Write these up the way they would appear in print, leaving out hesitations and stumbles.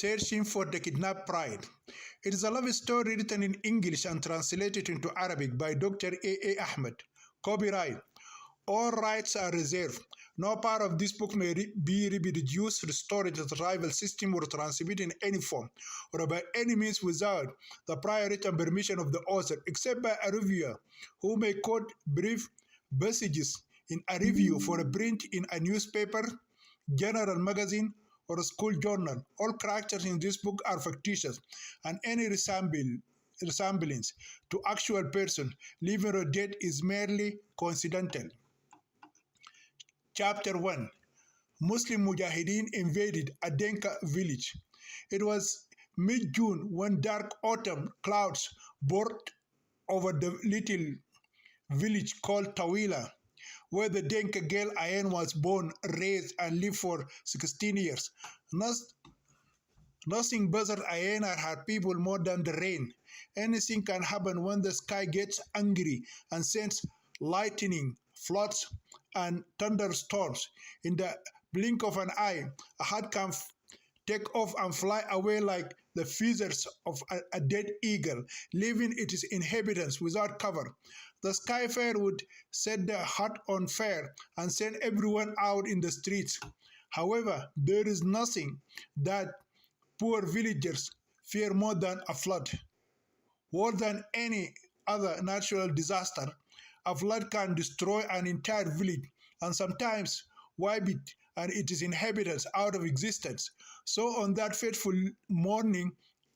Searching for the Kidnapped Bride. It is a love story written in English and translated into Arabic by Dr. A. Ahmed. Copyright. All rights are reserved. No part of this book may be reproduced, restored as a rival system, or transmitted in any form, or by any means without the prior written permission of the author, except by a reviewer, who may quote brief passages in a review for a print in a newspaper, general magazine, or a school journal. All characters in this book are fictitious, and any resemblance to actual person, living or dead, is merely coincidental. Chapter 1. Muslim Mujahideen invaded a Denka village. It was mid-June when dark autumn clouds poured over the little village called Tawila, where the Denka girl Ayan was born, raised, and lived for 16 years. Nothing bothers Ayan and her people more than the rain. Anything can happen when the sky gets angry and sends lightning, floods, and thunderstorms. In the blink of an eye, a heart can take off and fly away like the feathers of a dead eagle, leaving its inhabitants without cover. The sky fire would set the hut on fire and send everyone out in the streets. However, there is nothing that poor villagers fear more than a flood. More than any other natural disaster, a flood can destroy an entire village and sometimes wipe it and its inhabitants out of existence. So on that fateful morning,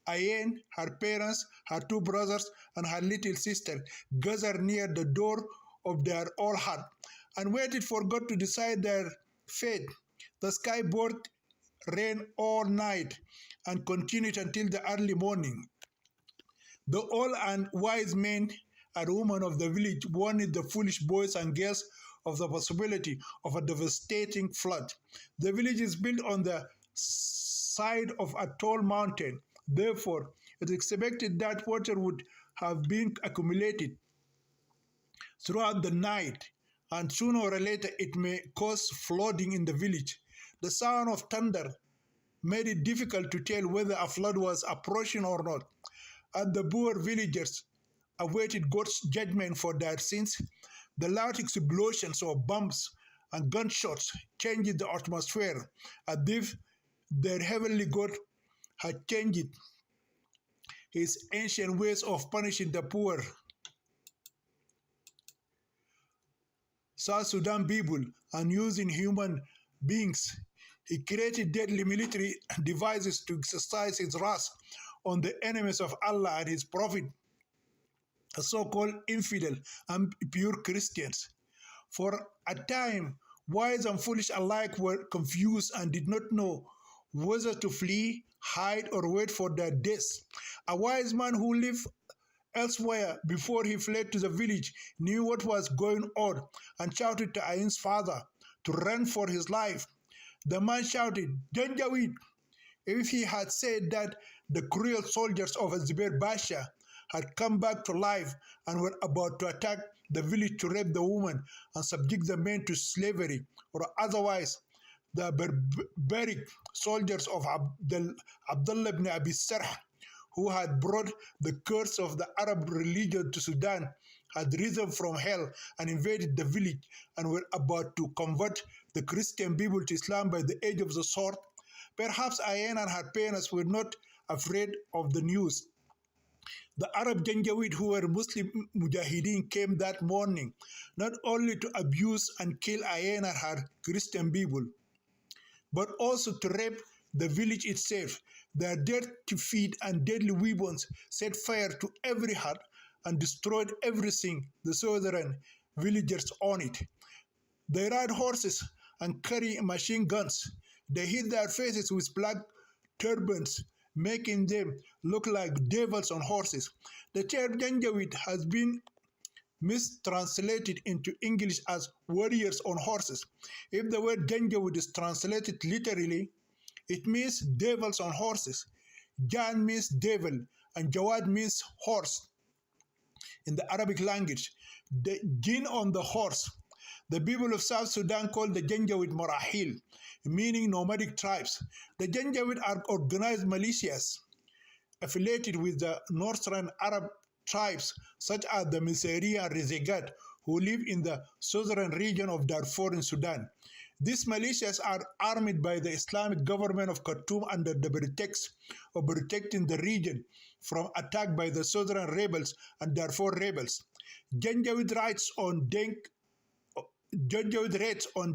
Ayen, her parents, her two brothers, and her little sister gathered near the door of their old hut and waited for God to decide their fate. The sky poured rain all night and continued until the early morning. The old and wise men and women of the village warned the foolish boys and girls of the possibility of a devastating flood. The village is built on the side of a tall mountain. Therefore, it is expected that water would have been accumulated throughout the night, and sooner or later it may cause flooding in the village. The sound of thunder made it difficult to tell whether a flood was approaching or not. As the poor villagers awaited God's judgment for their sins, the loud explosions of bombs and gunshots changed the atmosphere, as if their heavenly God had changed his ancient ways of punishing the poor South Sudan people and using human beings. He created deadly military devices to exercise his wrath on the enemies of Allah and his Prophet, the so-called infidel and pure Christians. For a time, wise and foolish alike were confused and did not know whether to flee, hide, or wait for their deaths. A wise man who lived elsewhere before he fled to the village knew what was going on and shouted to Ayan's father to run for his life. The man shouted, "Janjaweed!" If he had said that the cruel soldiers of Zubair Basha had come back to life and were about to attack the village to rape the woman and subject the men to slavery, or otherwise the barbaric soldiers of Abdullah ibn Abi Sarh, who had brought the curse of the Arab religion to Sudan, had risen from hell and invaded the village and were about to convert the Christian people to Islam by the edge of the sword, perhaps Ayan and her parents were not afraid of the news. The Arab Janjaweed who were Muslim Mujahideen came that morning, not only to abuse and kill Ayan and her Christian people, but also to rape the village itself. Their dirty feet and deadly weapons set fire to every hut and destroyed everything the southern villagers on it. They ride horses and carry machine guns. They hit their faces with black turbans, making them look like devils on horses. The term Janjaweed has been mistranslated into English as warriors on horses. If the word Janjaweed is translated literally, it means devils on horses. Jan means devil and Jawad means horse in the Arabic language. The jinn on the horse. The people of South Sudan call the Janjaweed Marahil, meaning nomadic tribes. The Janjaweed are organized militias affiliated with the northern Arab tribes such as the Misri and Rezegat, who live in the southern region of Darfur in Sudan. These militias are armed by the Islamic government of Khartoum under the pretext of protecting the region from attack by the southern rebels and Darfur rebels. Janjaweed raids on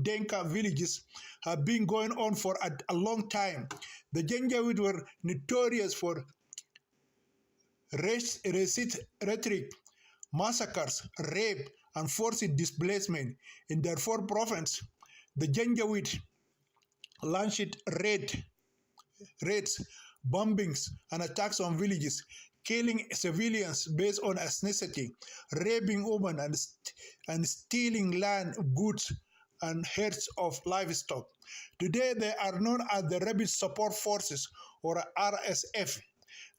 Denka villages have been going on for a long time. The Janjaweed were notorious for rhetoric, massacres, rape, and forced displacement. In Darfur province, the Janjaweed launched raids, bombings, and attacks on villages, killing civilians based on ethnicity, raping women, and stealing land, goods, and herds of livestock. Today, they are known as the Rapid Support Forces, or RSF.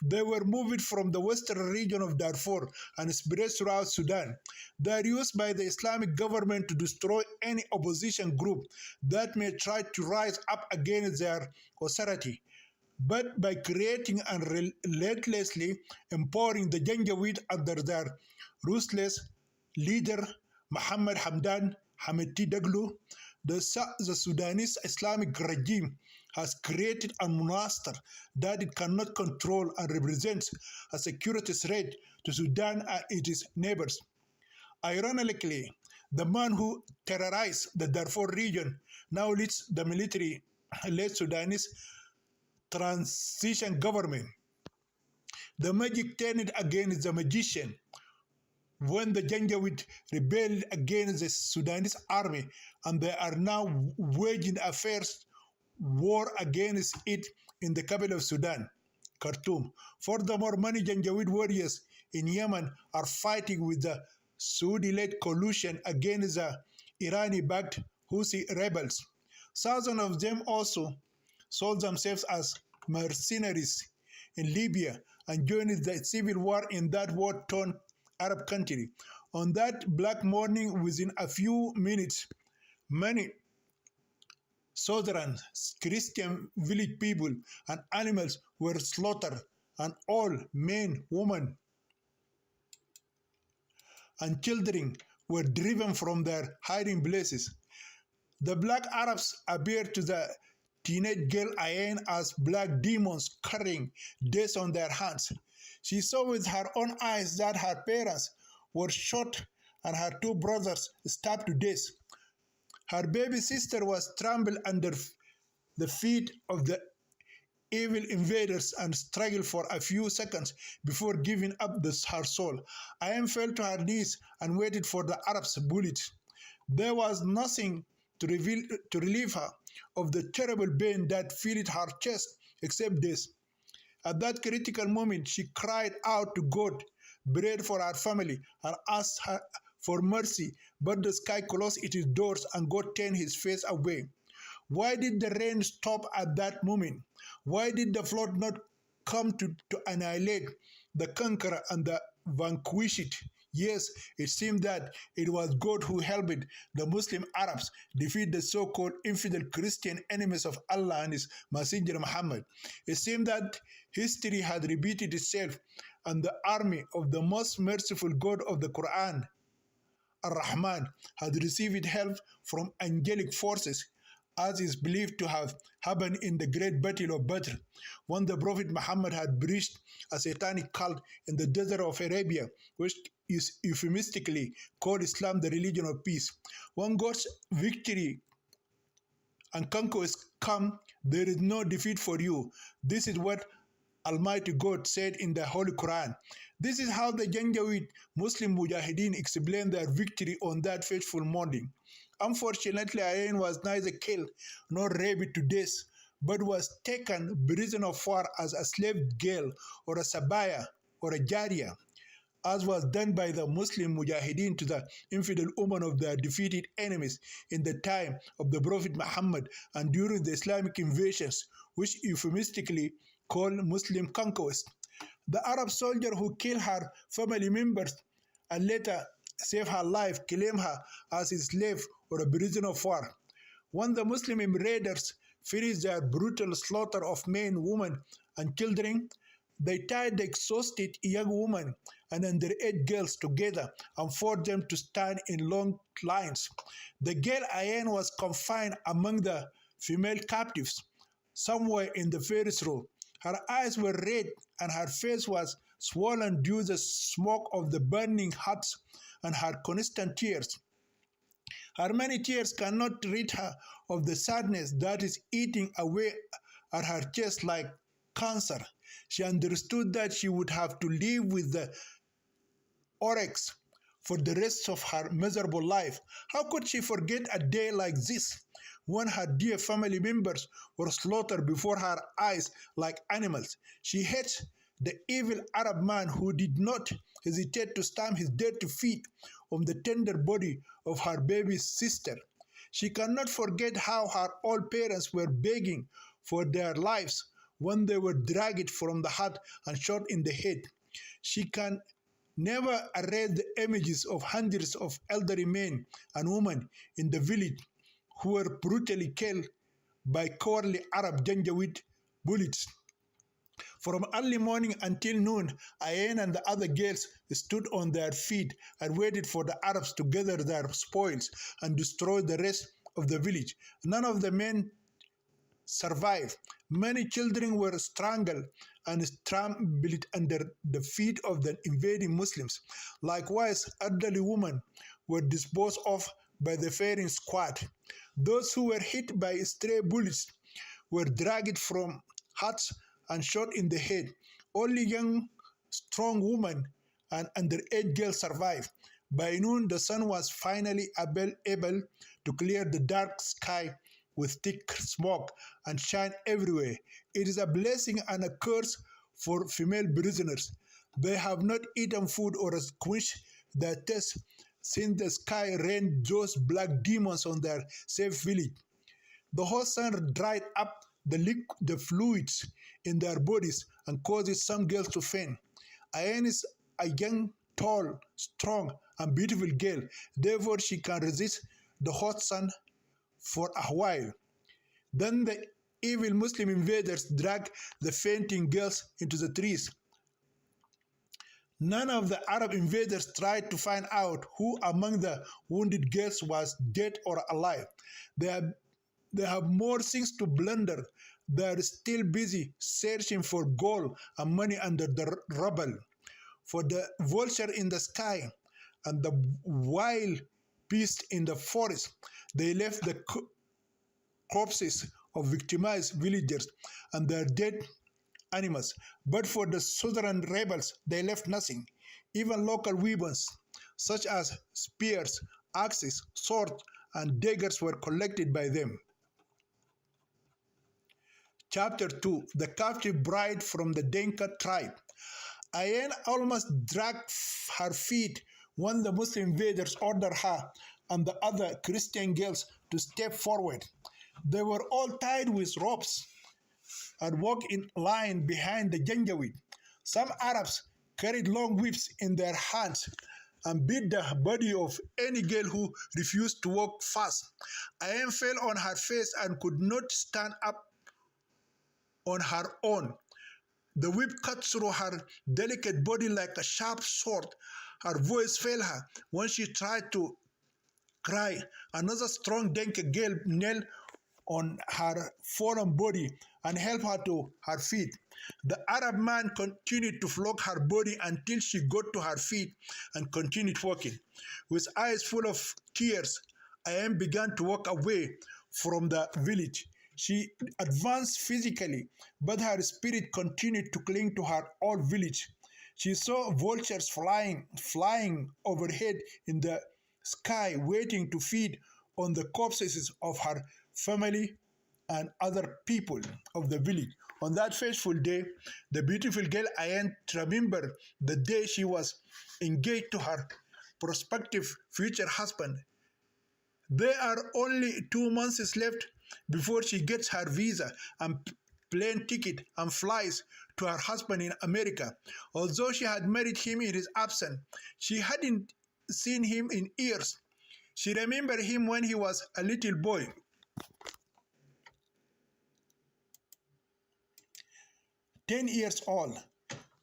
They were moved from the western region of Darfur and spread throughout Sudan. They are used by the Islamic government to destroy any opposition group that may try to rise up against their authority. But by creating and relentlessly empowering the Janjaweed under their ruthless leader, Muhammad Hamdan Hamiti Daglo, the Sudanese Islamic regime has created a monster that it cannot control and represents a security threat to Sudan and its neighbors. Ironically, the man who terrorized the Darfur region now leads the military-led Sudanese transition government. The magic turned against the magician when the Janjaweed rebelled against the Sudanese army, and they are now waging a fierce war against it in the capital of Sudan, Khartoum. Furthermore, many Janjaweed warriors in Yemen are fighting with the Saudi-led coalition against the Irani-backed Houthi rebels. Thousands of them also sold themselves as mercenaries in Libya and joined the civil war in that war-torn Arab country. On that black morning, within a few minutes, many southern Christian village people and animals were slaughtered, and all men, women, and children were driven from their hiding places. The black Arabs appeared to the teenage girl Ayen as black demons carrying death on their hands. She saw with her own eyes that her parents were shot and her two brothers stabbed to death. Her baby sister was trampled under the feet of the evil invaders and struggled for a few seconds before giving up her soul. Ayen fell to her knees and waited for the Arabs' bullets. There was nothing to relieve her of the terrible pain that filled her chest except death. At that critical moment, she cried out to God, prayed for her family, and asked her for mercy, but the sky closed its doors and God turned his face away. Why did the rain stop at that moment? Why did the flood not come to annihilate the conqueror and the vanquished? Yes, it seemed that it was God who helped the Muslim Arabs defeat the so-called infidel Christian enemies of Allah and his Messenger Muhammad. It seemed that history had repeated itself and the army of the most merciful God of the Quran, Ar-Rahman, had received help from angelic forces, as is believed to have happened in the great battle of Badr, when the Prophet Muhammad had breached a satanic cult in the desert of Arabia, which is euphemistically called Islam, the religion of peace. When God's victory and conquest come, there is no defeat for you. This is what Almighty God said in the Holy Quran. This is how the Janjaweed Muslim Mujahideen explained their victory on that fateful morning. Unfortunately, Ayen was neither killed nor raped to death, but was taken prisoner of war as a slave girl or a sabaya or a jaria, as was done by the Muslim Mujahideen to the infidel women of their defeated enemies in the time of the Prophet Muhammad and during the Islamic invasions, which euphemistically called Muslim conquest. The Arab soldier who killed her family members and later saved her life claimed her as his slave or a prisoner of war. When the Muslim invaders finished their brutal slaughter of men, women, and children, they tied the exhausted young women and underage girls together and forced them to stand in long lines. The girl Ayan was confined among the female captives, somewhere in the first row. Her eyes were red and her face was swollen due to the smoke of the burning huts and her constant tears. Her many tears cannot rid her of the sadness that is eating away at her chest like cancer. She understood that she would have to live with the oryx for the rest of her miserable life. How could she forget a day like this, when her dear family members were slaughtered before her eyes like animals? She hates the evil Arab man who did not hesitate to stamp his dirty feet on the tender body of her baby sister. She cannot forget how her old parents were begging for their lives when they were dragged from the hut and shot in the head. She can never erase the images of hundreds of elderly men and women in the village who were brutally killed by cowardly Arab Janjaweed bullets. From early morning until noon, Ayan and the other girls stood on their feet and waited for the Arabs to gather their spoils and destroy the rest of the village. None of the men survived. Many children were strangled and trampled under the feet of the invading Muslims. Likewise, elderly women were disposed of by the firing squad. Those who were hit by stray bullets were dragged from huts and shot in the head. Only young, strong women and underage girls survived. By noon, the sun was finally able to clear the dark sky with thick smoke and shine everywhere. It is a blessing and a curse for female prisoners. They have not eaten food or quenched their thirst since the sky rained those black demons on their safe village. The hot sun dried up the fluids in their bodies and causes some girls to faint. Ayan is a young, tall, strong, and beautiful girl. Therefore, she can resist the hot sun for a while. Then the evil Muslim invaders drag the fainting girls into the trees. None of the Arab invaders tried to find out who among the wounded girls was dead or alive. They have more things to plunder. They are still busy searching for gold and money under the rubble. For the vulture in the sky and the wild beast in the forest, they left the corpses of victimized villagers and their dead animals. But for the southern rebels, they left nothing. Even local weapons, such as spears, axes, swords, and daggers were collected by them. Chapter 2: The Captive Bride from the Dinka Tribe. Ayan almost dragged her feet when the Muslim invaders ordered her and the other Christian girls to step forward. They were all tied with ropes and walked in line behind the Janjaweed. Some Arabs carried long whips in their hands and beat the body of any girl who refused to walk fast. Ayan fell on her face and could not stand up on her own. The whip cut through her delicate body like a sharp sword. Her voice failed her when she tried to cry. Another strong Dinka girl knelt on her fallen body and helped her to her feet. The Arab man continued to flog her body until she got to her feet and continued walking. With eyes full of tears, Ayan began to walk away from the village. She advanced physically, but her spirit continued to cling to her old village. She saw vultures flying overhead in the sky, waiting to feed on the corpses of her family and other people of the village. On that fateful day, the beautiful girl Ayan remembered the day she was engaged to her prospective future husband. There are only 2 months left before she gets her visa and plane ticket and flies to her husband in America. Although she had married him in his absence, she hadn't seen him in years. She remembered him when he was a little boy. 10 years old.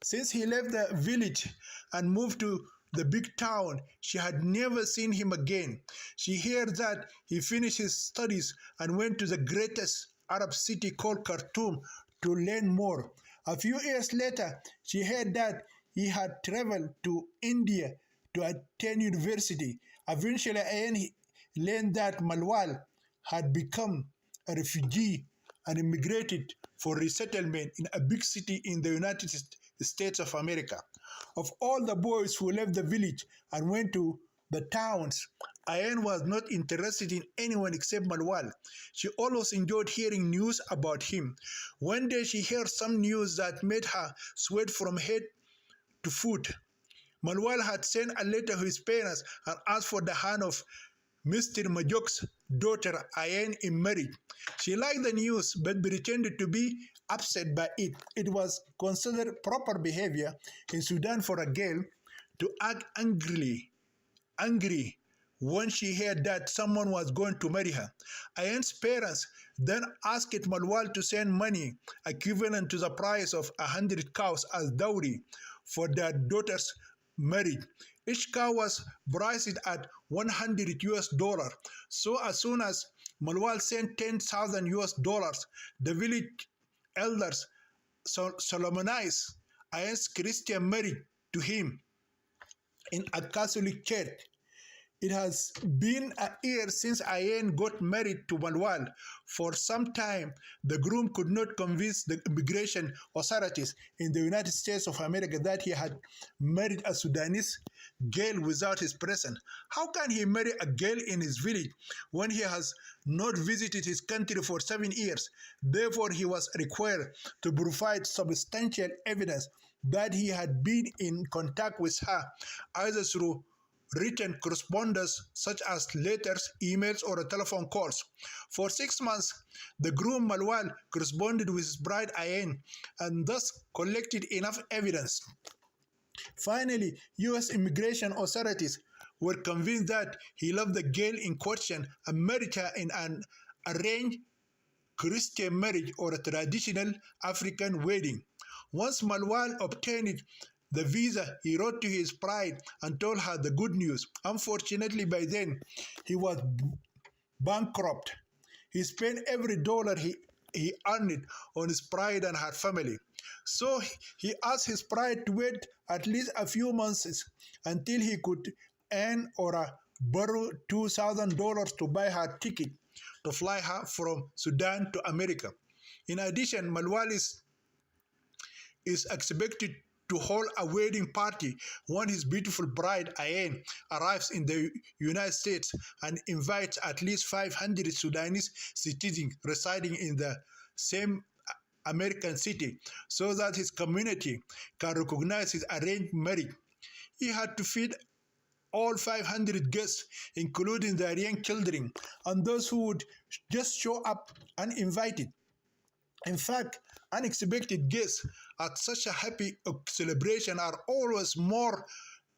Since he left the village and moved to the big town, she had never seen him again. She heard that he finished his studies and went to the greatest Arab city called Khartoum to learn more. A few years later, she heard that he had traveled to India to attend university. Eventually, Ayan learned that Malwal had become a refugee and immigrated for resettlement in a big city in the United States of America. Of all the boys who left the village and went to the towns, Ayan was not interested in anyone except Malwal. She always enjoyed hearing news about him. One day she heard some news that made her sweat from head to foot. Malwal had sent a letter to his parents and asked for the hand of Mr. Majok's daughter Ayan in marriage. She liked the news but pretended to be upset by it. It was considered proper behavior in Sudan for a girl to act angry when she heard that someone was going to marry her. Ayan's parents then asked Malwal to send money equivalent to the price of 100 cows as dowry for their daughter's marriage. Each cow was priced at 100 US dollars. So as soon as Malwal sent 10,000 US dollars, the village elders solemnized Ayan's Christian marriage to him in a Catholic church. It has been a year since Ayan got married to Malwal. For some time, the groom could not convince the immigration authorities in the United States of America that he had married a Sudanese girl without his presence. How can he marry a girl in his village when he has not visited his country for 7 years? Therefore, he was required to provide substantial evidence that he had been in contact with her, either through written correspondence such as letters, emails, or telephone calls. For 6 months, the groom Malwal corresponded with his bride Ayan and thus collected enough evidence. Finally, U.S. immigration authorities were convinced that he loved the girl in question and married her in an arranged Christian marriage or a traditional African wedding. Once Malwal obtained the visa, he wrote to his bride and told her the good news. Unfortunately, by then, he was bankrupt. He spent every dollar he earned on his bride and her family. So he asked his bride to wait at least a few months until he could earn or borrow $2,000 to buy her ticket to fly her from Sudan to America. In addition, Malwal is expected to hold a wedding party when his beautiful bride Ayan arrives in the United States and invites at least 500 Sudanese citizens residing in the same American city so that his community can recognize his arranged marriage. He had to feed all 500 guests, including their young children, and those who would just show up uninvited. In fact, unexpected guests at such a happy celebration are always more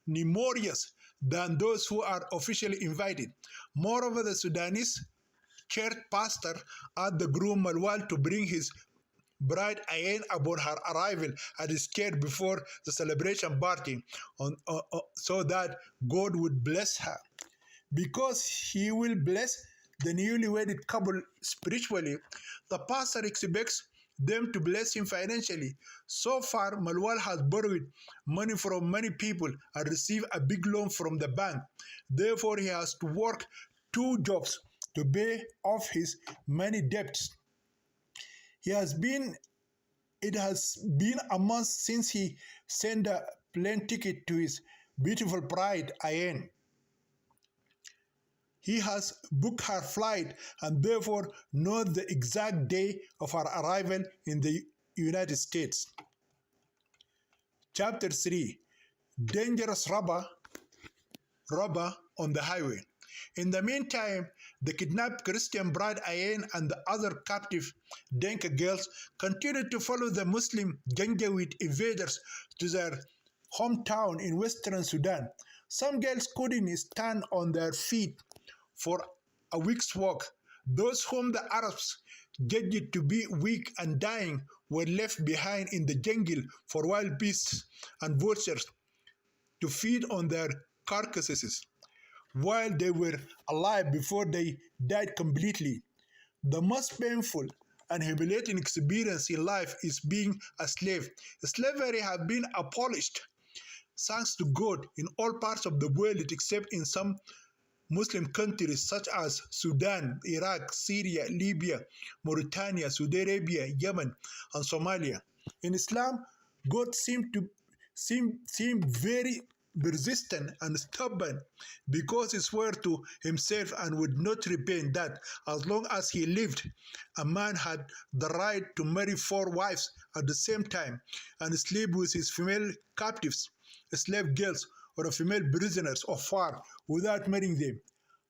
numerous than those who are officially invited. Moreover, the Sudanese church pastor asked the groom Malwal to bring his bride Ayan upon her arrival at his church before the celebration party so that God would bless her. Because he will bless the newly wedded couple spiritually, the pastor expects them to bless him financially. So far, Malwal has borrowed money from many people and received a big loan from the bank. Therefore, he has to work 2 jobs to pay off his many debts. It has been a month since he sent a plane ticket to his beautiful bride, Ayan. He has booked her flight and therefore knows the exact day of her arrival in the United States. Chapter 3. Dangerous robber on the highway. In the meantime, the kidnapped Christian bride Ayan and the other captive Denka girls continued to follow the Muslim Janjaweed invaders to their hometown in western Sudan. Some girls couldn't stand on their feet for a week's work. Those whom the Arabs judged to be weak and dying were left behind in the jungle for wild beasts and vultures to feed on their carcasses while they were alive before they died completely. The most painful and humiliating experience in life is being a slave. Slavery has been abolished, thanks to God, in all parts of the world except in some Muslim countries such as Sudan, Iraq, Syria, Libya, Mauritania, Saudi Arabia, Yemen, and Somalia. In Islam, God seemed very persistent and stubborn because he swore to himself and would not repent that as long as he lived, a man had the right to marry 4 wives at the same time and sleep with his female captives, slave girls, or female prisoners of war without marrying them.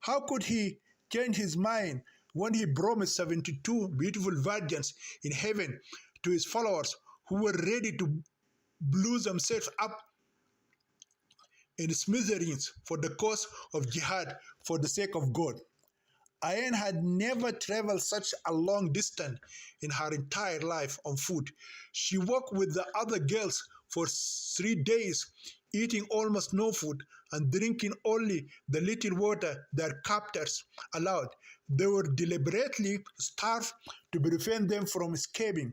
How could he change his mind when he promised 72 beautiful virgins in heaven to his followers who were ready to blow themselves up in smithereens for the cause of jihad for the sake of God? Ayan had never traveled such a long distance in her entire life on foot. She walked with the other girls for 3 days, eating almost no food and drinking only the little water their captors allowed. They were deliberately starved to prevent them from escaping.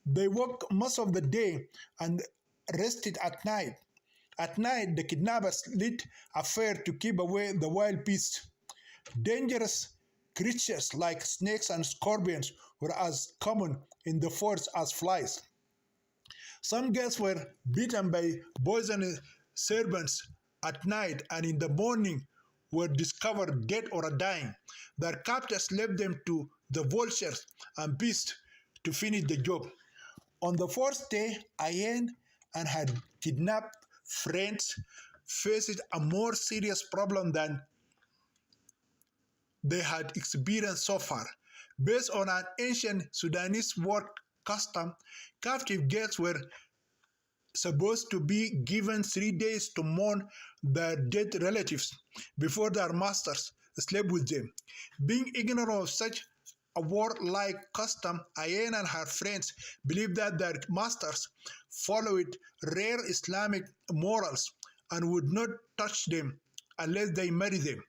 They worked most of the day and rested at night. At night, the kidnappers lit a fire to keep away the wild beasts. Dangerous creatures like snakes and scorpions were as common in the forest as flies. Some girls were bitten by poisonous serpents at night and in the morning were discovered dead or dying. Their captors left them to the vultures and beasts to finish the job. On the fourth day, Ayen and her kidnapped friends faced a more serious problem than they had experienced so far. Based on an ancient Sudanese work custom, captive girls were supposed to be given 3 days to mourn their dead relatives before their masters slept with them. Being ignorant of such a warlike custom, Ayen and her friends believed that their masters followed rare Islamic morals and would not touch them unless they married them.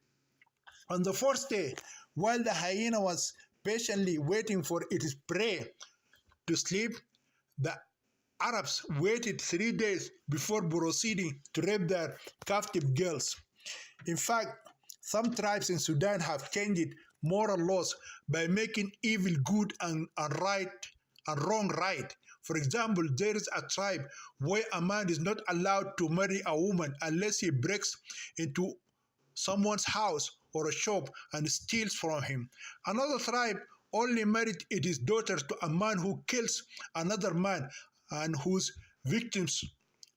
On the fourth day, while the hyena was patiently waiting for its prey to sleep, the Arabs waited 3 days before proceeding to rape their captive girls. In fact, some tribes in Sudan have changed moral laws by making evil good and wrong right. For example, there is a tribe where a man is not allowed to marry a woman unless he breaks into someone's house or a shop and steals from him. Another tribe only married its daughters to a man who kills another man and whose victim's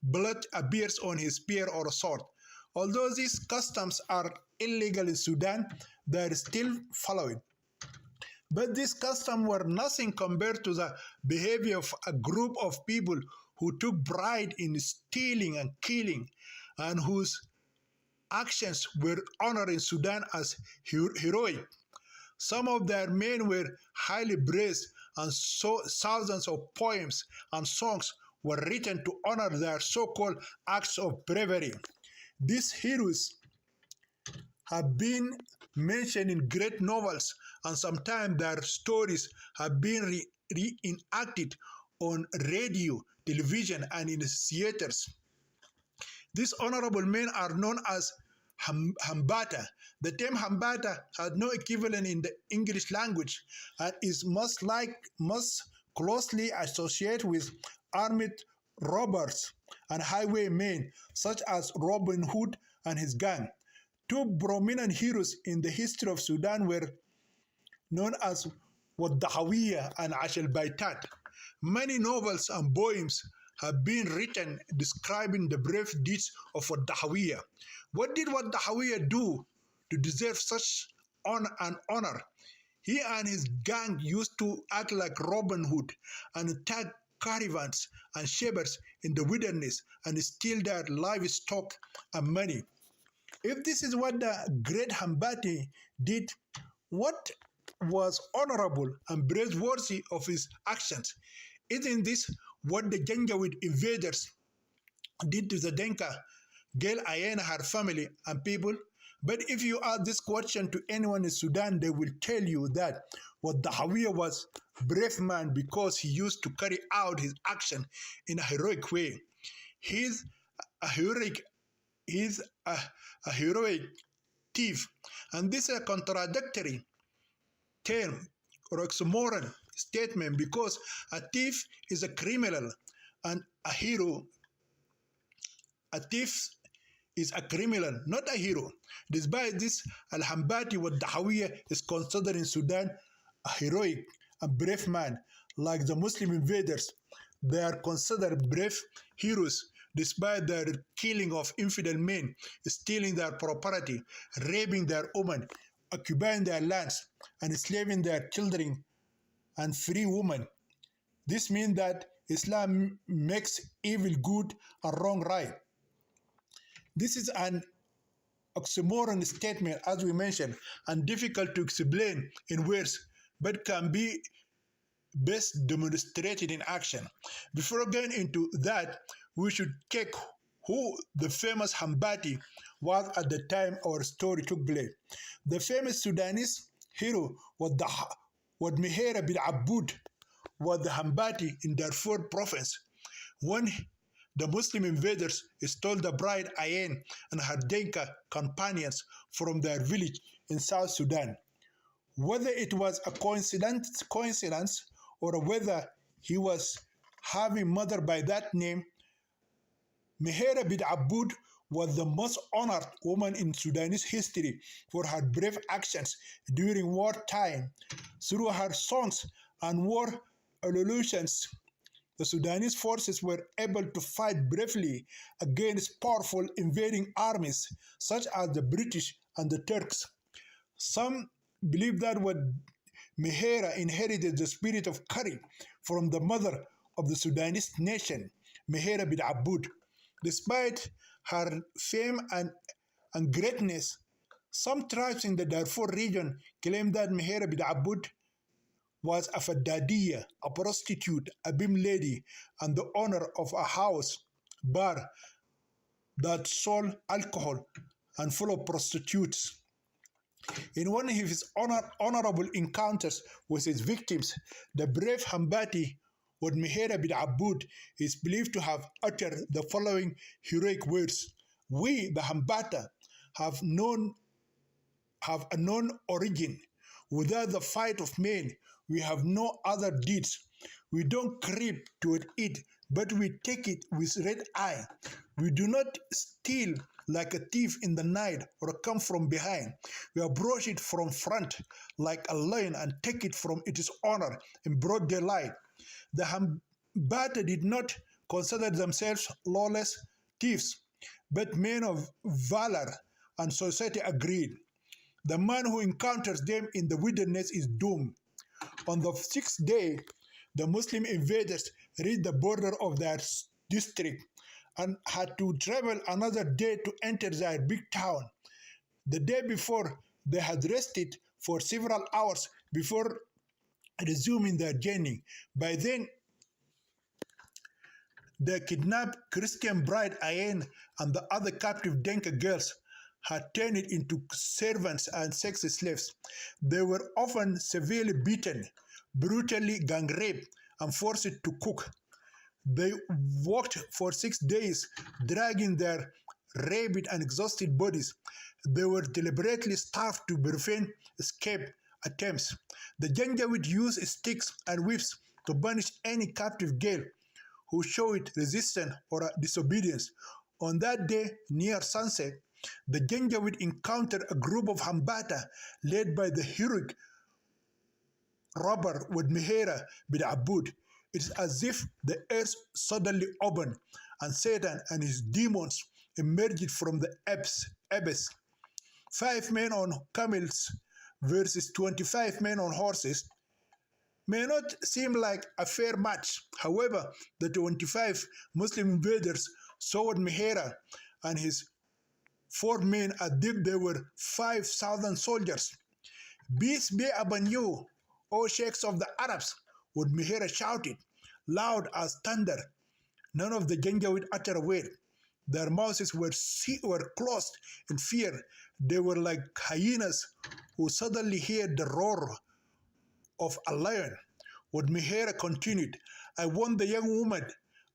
blood appears on his spear or sword. Although these customs are illegal in Sudan, they are still followed. But these customs were nothing compared to the behavior of a group of people who took pride in stealing and killing, and whose actions were honored in Sudan as heroic. Some of their men were highly praised, and so thousands of poems and songs were written to honor their so-called acts of bravery. These heroes have been mentioned in great novels, and sometimes their stories have been reenacted on radio, television, and in theaters. These honorable men are known as Hambata. The term Hambata has no equivalent in the English language and is most closely associated with armed robbers and highwaymen such as Robin Hood and his gang. Two prominent heroes in the history of Sudan were known as Waddahawiya and Ashel Baitat. Many novels and poems have been written describing the brave deeds of Waddahawiya. What did Waddahawiya do to deserve such honor? He and his gang used to act like Robin Hood and attack caravans and shepherds in the wilderness and steal their livestock and money. If this is what the great Hambati did, what was honorable and praiseworthy of his actions? Isn't this what the Janjaweed invaders did to the Denka, Gel Ayen, her family, and people? But if you ask this question to anyone in Sudan, they will tell you that what the Hawiya was brave man because he used to carry out his action in a heroic way. He's a heroic he's a heroic thief. And this is a contradictory term or oxymoron statement because a thief is a criminal and a thief is a criminal, not a hero. Despite this, Al-Hambati wa Dahawiya is considered in Sudan a heroic and brave man. Like the Muslim invaders, they are considered brave heroes despite their killing of infidel men, stealing their property, raping their women, occupying their lands, and enslaving their children and free women. This means that Islam makes evil good and wrong right. This is an oxymoron statement, as we mentioned, and difficult to explain in words, but can be best demonstrated in action. Before going into that, we should check who the famous Hambati was at the time our story took place. The famous Sudanese hero was Mihera bin Abud, was the Hambati in Darfur province. When the Muslim invaders stole the bride Ayen and her Denka companions from their village in South Sudan. Whether it was a coincidence or whether he was having mother by that name, Mehera bint Abud was the most honored woman in Sudanese history for her brave actions during wartime. Through her songs and war elocutions, the Sudanese forces were able to fight bravely against powerful invading armies such as the British and the Turks. Some believe that when Mehera inherited the spirit of courage from the mother of the Sudanese nation, Mehera bint Abud. Despite her fame and greatness, some tribes in the Darfur region claim that Mehera bint Abud was a fadadiya, a prostitute, a bim lady, and the owner of a house bar that sold alcohol and full of prostitutes. In one of his honorable encounters with his victims, the brave Hambati with Mehera bin Abud is believed to have uttered the following heroic words: "We, the Hambata, have a known origin. Without the fight of men, we have no other deeds. We don't creep toward it, but we take it with red eye. We do not steal like a thief in the night or come from behind. We approach it from front like a lion and take it from its owner in broad daylight." The Hambata did not consider themselves lawless thieves, but men of valor, and society agreed. The man who encounters them in the wilderness is doomed. On the sixth day, the Muslim invaders reached the border of their district and had to travel another day to enter their big town. The day before, they had rested for several hours before resuming their journey. By then, the kidnapped Christian bride Ayen and the other captive Denka girls had turned into servants and sex slaves. They were often severely beaten, brutally gang raped, and forced to cook. They walked for 6 days, dragging their rabid and exhausted bodies. They were deliberately starved to prevent escape attempts. The Janjaweed used sticks and whips to punish any captive girl who showed resistance or disobedience. On that day, near sunset, the Janjaweed encountered a group of Hambata led by the heroic robber with Mehera bin Abud. It's as if the earth suddenly opened and Satan and his demons emerged from the abyss. 5 men on camels versus 25 men on horses may not seem like a fair match. However, the 25 Muslim invaders saw Mehera and his 4 men as if they were 5,000 soldiers. Peace be upon you, O sheikhs of the Arabs, would Mihira shouted, loud as thunder. None of the Janjaweed uttered a word. Their mouths were closed in fear. They were like hyenas who suddenly hear the roar of a lion. What Mihira continued, I want the young woman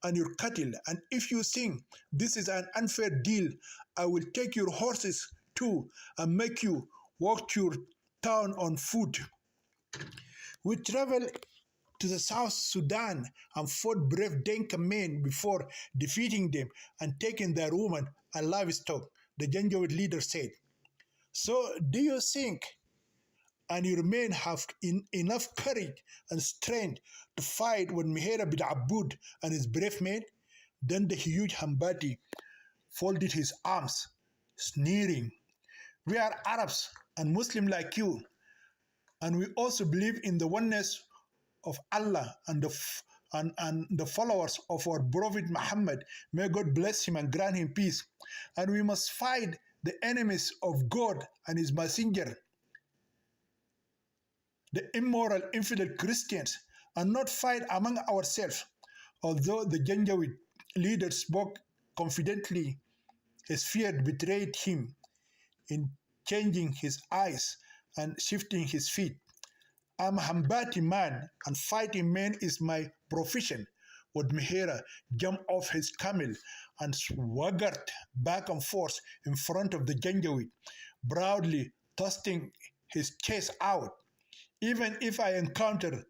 and your cattle, and if you think this is an unfair deal, I will take your horses too and make you walk to your town on foot. We traveled to the South Sudan and fought brave Denka men before defeating them and taking their women and livestock, the Janjaweed leader said. So do you think and your men have enough courage and strength to fight with Mihera bin Abud and his brave men? Then the huge Hambati folded his arms, sneering. We are Arabs and Muslim like you, and we also believe in the oneness of Allah and the followers of our Prophet Muhammad. May God bless him and grant him peace. And we must fight the enemies of God and his messenger, the immoral infidel Christians, and not fight among ourselves. Although the Janjaweed leader spoke confidently, his fear betrayed him in changing his eyes and shifting his feet. I'm a Hambati man, and fighting men is my profession. Would Mihira jump off his camel and swaggered back and forth in front of the Janjaweed, proudly thrusting his chest out. Even if I encounter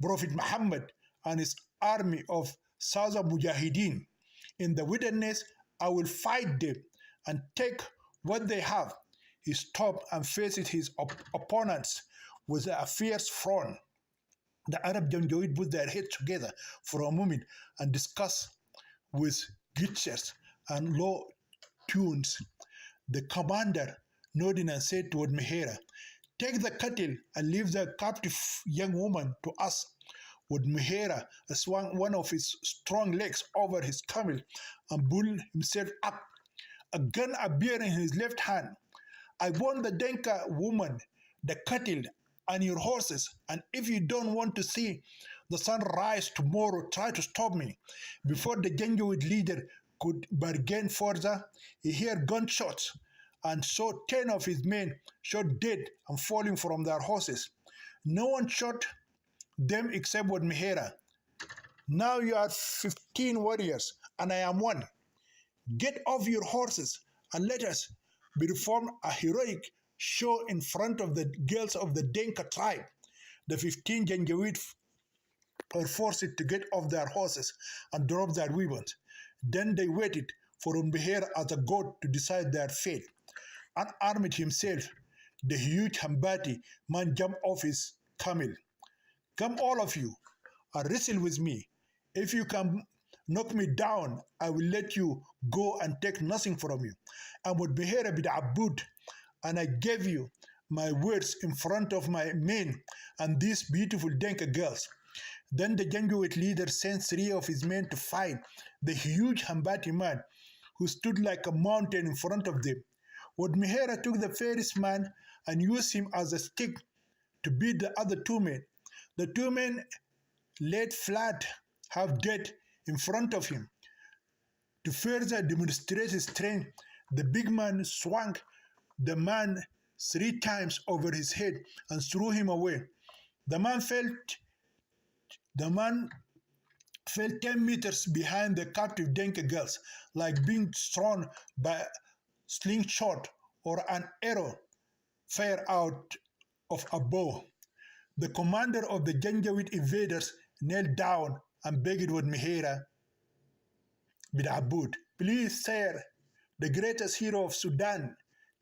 Prophet Muhammad and his army of Southern Mujahideen in the wilderness, I will fight them and take what they have. He stopped and faced his opponents with a fierce frown. The Arab Janjaweed put their heads together for a moment and discussed with gestures and low tunes. The commander nodded and said toward Mihira, take the cattle and leave the captive young woman to us. Would Mihira swung one of his strong legs over his camel and pulled himself up, a gun appeared in his left hand. I want the Denka woman, the cattle, and your horses, and if you don't want to see the sun rise tomorrow, try to stop me. Before the Janjaweed leader could bargain further, he heard gunshots and saw 10 of his men shot dead and falling from their horses. No one shot them except with Mihera. Now you are 15 warriors, and I am one. Get off your horses and let us perform a heroic show in front of the girls of the Denka tribe. The 15 Janjaweed were forced to get off their horses and drop their weapons. Then they waited for Umbihera as a god to decide their fate. Unarmed himself, the huge Hambati man jumped off his camel. Come all of you, and wrestle with me. If you can knock me down, I will let you go and take nothing from you. I would be here with Abud, and I gave you my words in front of my men and these beautiful Denka girls. Then the Janjaweed leader sent 3 of his men to fight the huge Hambati man, who stood like a mountain in front of them. What Mihera took the fairest man and used him as a stick to beat the other 2 men. The 2 men laid flat, half dead, in front of him. To further demonstrate his strength, the big man swung the man 3 times over his head and threw him away. The man fell 10 meters behind the captive Denka girls, like being thrown by a slingshot or an arrow fired out of a bow. The commander of the Janjaweed invaders knelt down and begged with Mihera bin Abud, please, sir, the greatest hero of Sudan,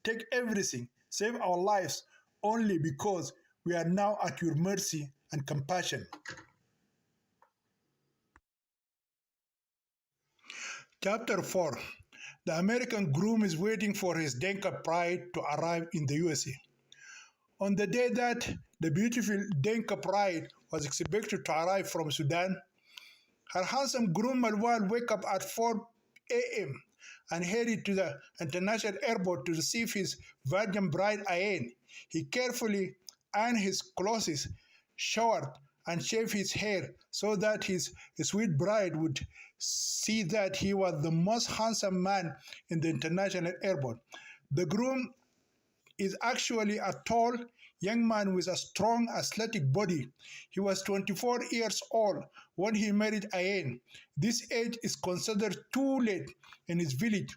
take everything, save our lives, only because we are now at your mercy and compassion. Chapter 4. The American groom is waiting for his Denka bride to arrive in the USA. On the day that the beautiful Denka bride was expected to arrive from Sudan, her handsome groom Malwan wake up at 4 a.m. and headed to the international airport to receive his virgin bride Ayen. He carefully ironed his clothes, showered, and shaved his hair so that his sweet bride would see that he was the most handsome man in the international airport. The groom is actually a tall young man with a strong athletic body. He was 24 years old when he married Ayen. This age is considered too late in his village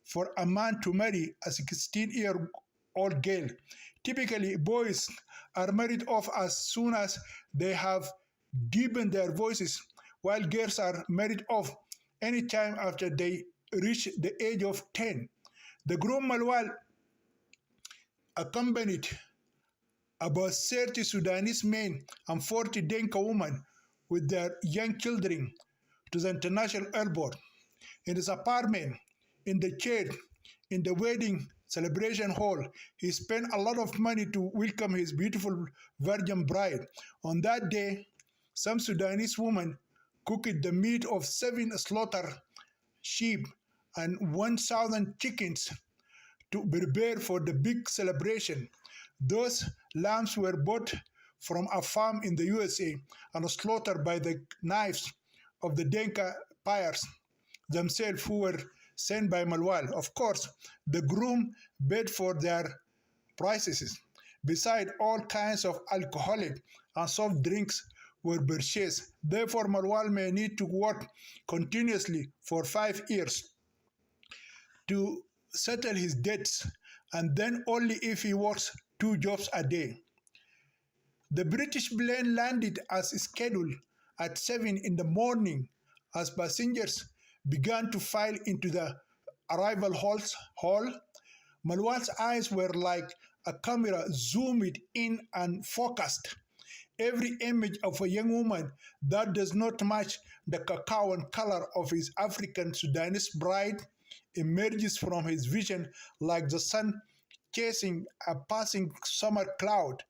for a man to marry a 16-year-old girl. Typically, boys are married off as soon as they have deepened their voices, while girls are married off anytime after they reach the age of 10. The groom Malwal accompanied about 30 Sudanese men and 40 Denka women with their young children to the international airport. In his apartment, in the church, in the wedding celebration hall, he spent a lot of money to welcome his beautiful virgin bride. On that day, some Sudanese women cooked the meat of 7 slaughtered sheep and 1,000 chickens to prepare for the big celebration. Those lambs were bought from a farm in the USA and slaughtered by the knives of the Denka buyers themselves who were sent by Malwal. Of course, the groom paid for their prices. Besides, all kinds of alcoholic and soft drinks were purchased. Therefore, Malwal may need to work continuously for 5 years to settle his debts, and then only if he works 2 jobs a day. The British plane landed as scheduled at 7 in the morning. As passengers began to file into the arrival hall, Malwal's eyes were like a camera zoomed in and focused. Every image of a young woman that does not match the cacao color of his African Sudanese bride emerges from his vision like the sun chasing a passing summer cloud.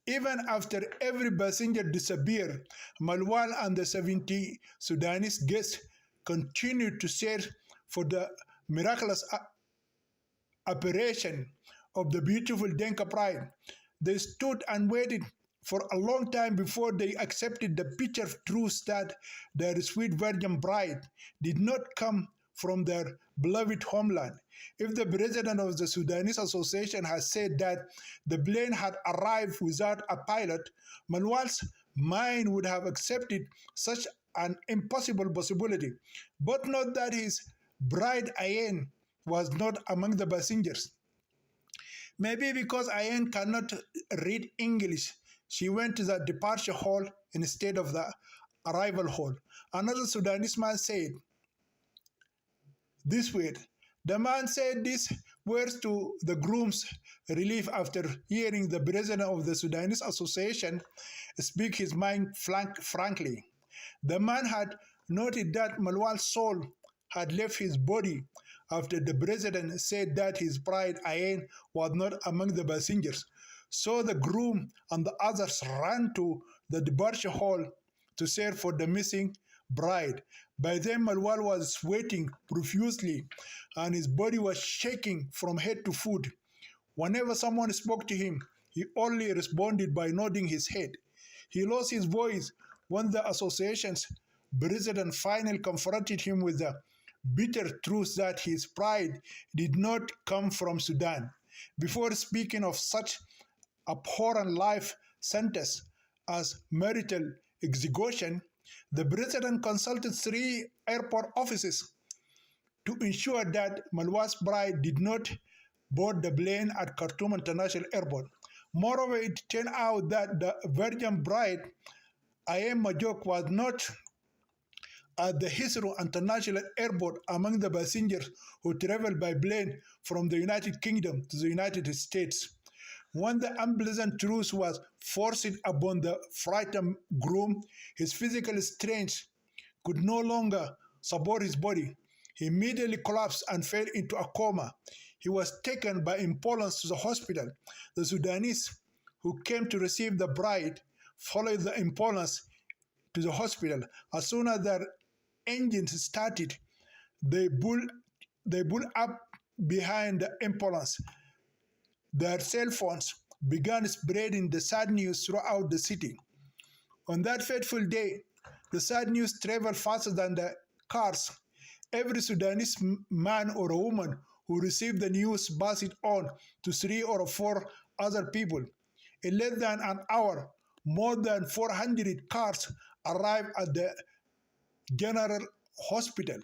Even after every passenger disappeared, Malwal and the 70 Sudanese guests continued to search for the miraculous apparition of the beautiful Denka bride. They stood and waited for a long time before they accepted the bitter truth that their sweet virgin bride did not come from their beloved homeland. If the president of the Sudanese Association has said that the plane had arrived without a pilot, Malwal's mind would have accepted such an impossible possibility, but not that his bride Ayen was not among the passengers. Maybe because Ayen cannot read English, she went to the departure hall instead of the arrival hall. Another Sudanese man said this way. The man said these words to the groom's relief after hearing the president of the Sudanese Association speak his mind frankly. The man had noted that Malwal's soul had left his body after the president said that his bride Ayen was not among the passengers. So the groom and the others ran to the departure hall to search for the missing bride. By then, Malwal was sweating profusely and his body was shaking from head to foot. Whenever someone spoke to him, he only responded by nodding his head. He lost his voice when the association's president finally confronted him with the bitter truth that his bride did not come from Sudan. Before speaking of such abhorrent life sentence as marital execution, the president consulted 3 airport offices to ensure that Malwal's bride did not board the plane at Khartoum International Airport. Moreover, it turned out that the virgin bride, Ayem Majok, was not at the Heathrow International Airport among the passengers who traveled by plane from the United Kingdom to the United States. When the unpleasant truth was forced upon the frightened groom, his physical strength could no longer support his body. He immediately collapsed and fell into a coma. He was taken by ambulance to the hospital. The Sudanese who came to receive the bride followed the ambulance to the hospital. As soon as their engines started, They bull they bull up behind the ambulance. Their cell phones began spreading the sad news throughout the city. On that fateful day, the sad news traveled faster than the cars. Every Sudanese man or a woman who received the news passed it on to 3 or 4 other people. In less than an hour, more than 400 cars arrived at the general hospital.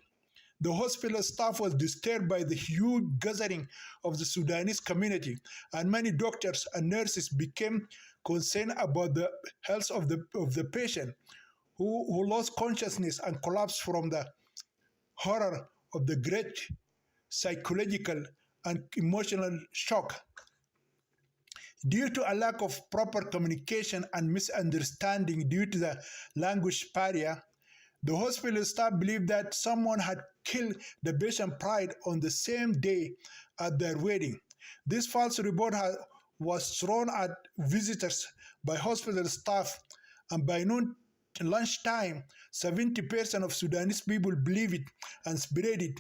The hospital staff was disturbed by the huge gathering of the Sudanese community, and many doctors and nurses became concerned about the health of the patient who lost consciousness and collapsed from the horror of the great psychological and emotional shock. Due to a lack of proper communication and misunderstanding due to the language barrier, the hospital staff believed that someone had killed the patient bride on the same day at their wedding. This false report was thrown at visitors by hospital staff, and by noon lunchtime, 70% of Sudanese people believed it and spread it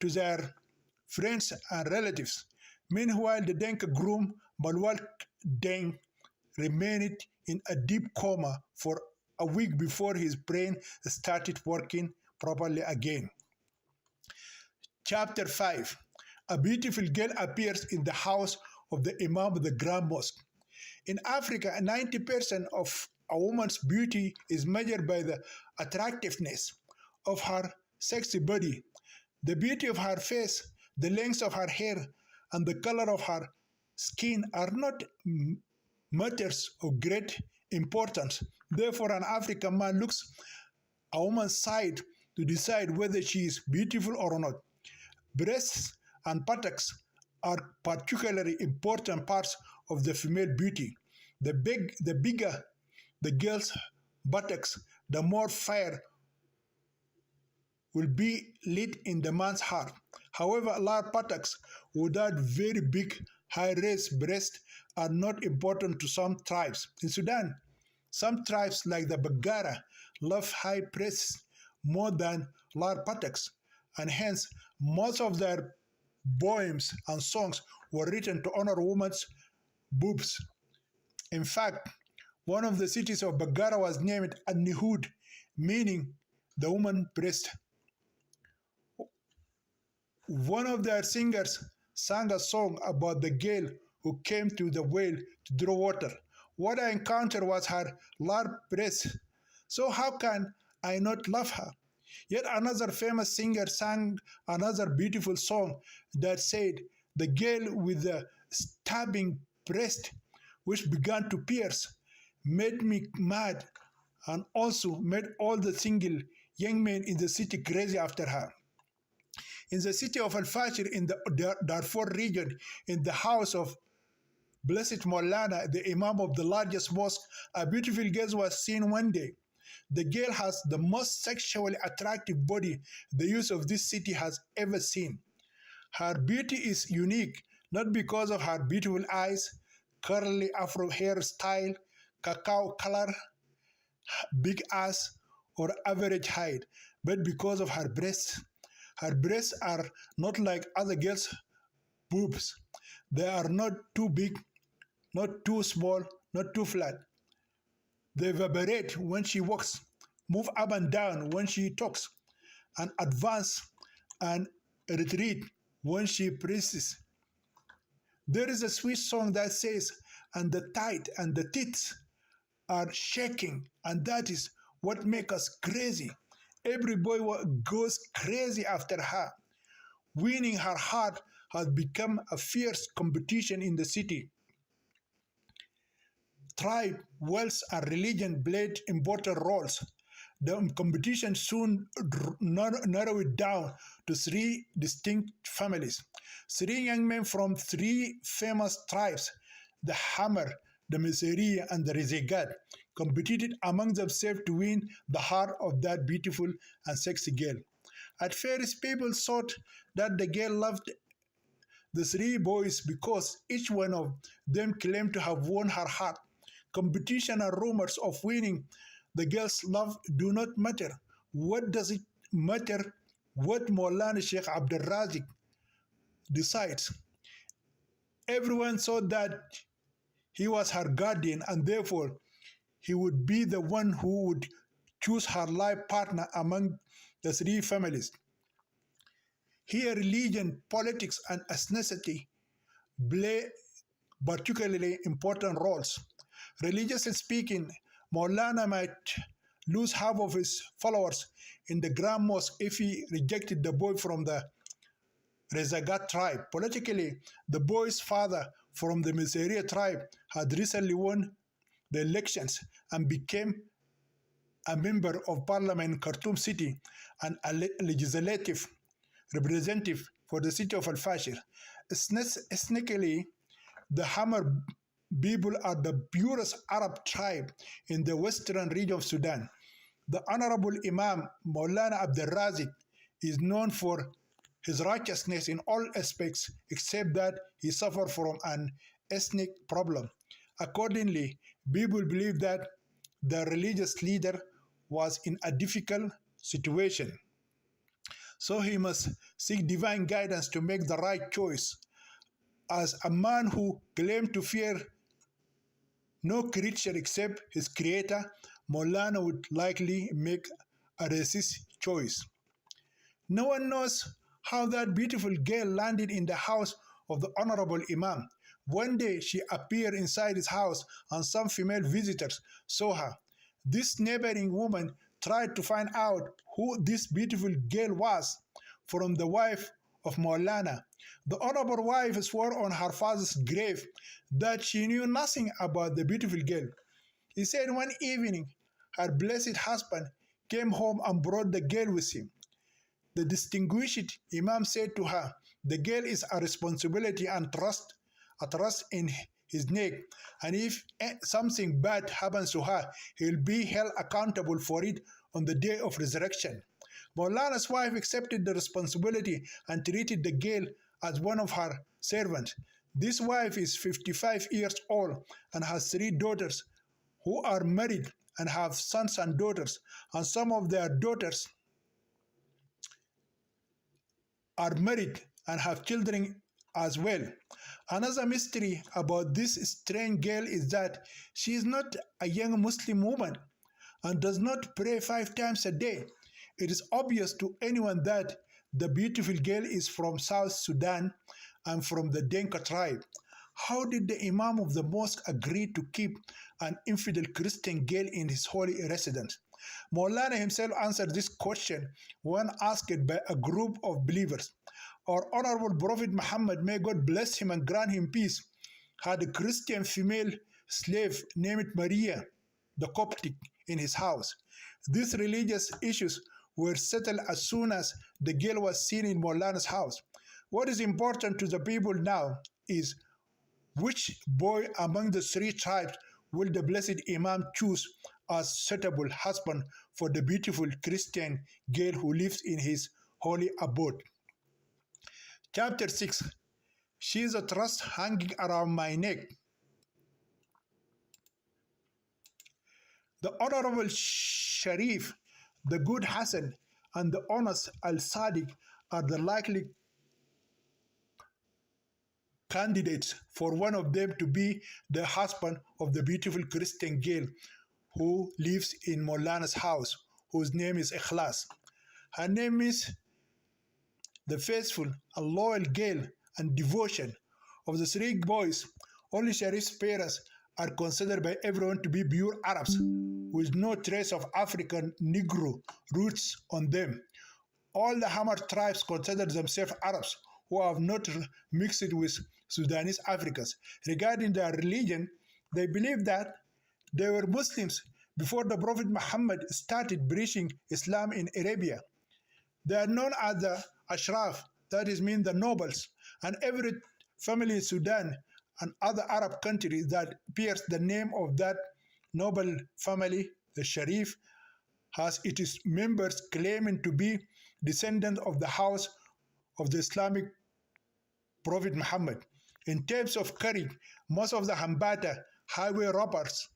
to their friends and relatives. Meanwhile, the Denka groom, Malwal Deng, remained in a deep coma for a week before his brain started working properly again. Chapter 5. A beautiful girl appears in the house of the Imam of the Grand Mosque. In Africa, 90% of a woman's beauty is measured by the attractiveness of her sexy body, the beauty of her face, the length of her hair, and the color of her skin are not matters of great importance. Therefore, an African man looks a woman's side to decide whether she is beautiful or not. Breasts and buttocks are particularly important parts of the female beauty. The bigger the girl's buttocks, the more fire will be lit in the man's heart. However, large buttocks without very big, high-raised breasts are not important to some tribes. In Sudan, some tribes like the Bagara love high breasts more than large buttocks, and hence most of their poems and songs were written to honor women's boobs. In fact, one of the cities of Bagara was named An-Nihud, meaning the woman breast. One of their singers sang a song about the girl who came to the well to draw water. What I encountered was her large breast. So how can I not love her? Yet another famous singer sang another beautiful song that said, the girl with the stabbing breast, which began to pierce, made me mad and also made all the single young men in the city crazy after her. In the city of Al-Fashir in the Darfur region, in the house of Blessed Maulana, the Imam of the largest mosque, a beautiful girl was seen one day. The girl has the most sexually attractive body the youth of this city has ever seen. Her beauty is unique, not because of her beautiful eyes, curly afro hairstyle, cacao color, big ass, or average height, but because of her breasts. Her breasts are not like other girls' boobs. They are not too big, not too small, not too flat. They vibrate when she walks, move up and down when she talks, and advance and retreat when she presses. There is a sweet song that says, and the tide and the tits are shaking, and that is what makes us crazy. Every boy goes crazy after her. Winning her heart has become a fierce competition in the city. Tribe, wealth, and religion played important roles. The competition soon narrowed down to three distinct families. Three young men from three famous tribes, the Hammer, the Meseri, and the Rezegat, competed among themselves to win the heart of that beautiful and sexy girl. At first, people thought that the girl loved the three boys because each one of them claimed to have won her heart. Competition and rumors of winning the girl's love do not matter. What does it matter what Maulana Sheikh Abdul Razik decides. Everyone saw that he was her guardian and therefore he would be the one who would choose her life partner among the three families. Here, religion, politics, and ethnicity play particularly important roles. Religiously speaking, Maulana might lose half of his followers in the Grand Mosque if he rejected the boy from the Rezagat tribe. Politically, the boy's father from the Miseria tribe had recently won the elections and became a member of parliament in Khartoum city and a legislative representative for the city of Al-Fashir. Ethnically, the Hamar people are the purest Arab tribe in the western region of Sudan. The Honorable Imam Maulana Abdul Razik is known for his righteousness in all aspects except that he suffered from an ethnic problem. Accordingly, people believe that the religious leader was in a difficult situation. So he must seek divine guidance to make the right choice. As a man who claimed to fear no creature except his creator, Maulana would likely make a racist choice. No one knows how that beautiful girl landed in the house of the Honorable Imam. One day she appeared inside his house and some female visitors saw her. This neighboring woman tried to find out who this beautiful girl was from the wife of Maulana. The honorable wife swore on her father's grave that she knew nothing about the beautiful girl. He said one evening her blessed husband came home and brought the girl with him. The distinguished Imam said to her, "The girl is a responsibility and a trust in his neck, and if something bad happens to her, he will be held accountable for it on the day of resurrection." Maulana's wife accepted the responsibility and treated the girl as one of her servants. This wife is 55 years old and has three daughters who are married and have sons and daughters, and some of their daughters are married and have children as well. Another mystery about this strange girl is that she is not a young Muslim woman and does not pray 5 times a day. It is obvious to anyone that the beautiful girl is from South Sudan and from the Denka tribe. How did the Imam of the mosque agree to keep an infidel Christian girl in his holy residence? Maulana himself answered this question when asked by a group of believers. Our honorable Prophet Muhammad, may God bless him and grant him peace, had a Christian female slave named Maria the Coptic in his house. These religious issues were settled as soon as the girl was seen in Maulana's house. What is important to the people now is which boy among the three tribes will the blessed Imam choose as suitable husband for the beautiful Christian girl who lives in his holy abode. Chapter 6. She is a trust hanging around my neck. The Honorable Sharif, the good Hassan, and the honest Al-Sadiq are the likely candidates for one of them to be the husband of the beautiful Christian girl who lives in Maulana's house, whose name is Ikhlas. Her name is the faithful and loyal girl and devotion. Of the three boys, only Sharif's parents are considered by everyone to be pure Arabs, with no trace of African Negro roots on them. All the Hamar tribes consider themselves Arabs who have not mixed with Sudanese Africans. Regarding their religion, they believe that they were Muslims before the Prophet Muhammad started preaching Islam in Arabia. They are known as the Ashraf, that is mean the nobles, and every family in Sudan and other Arab countries that bears the name of that noble family, the Sharif, has its members claiming to be descendants of the house of the Islamic Prophet Muhammad. In terms of courage, most of the Hambata highway robbers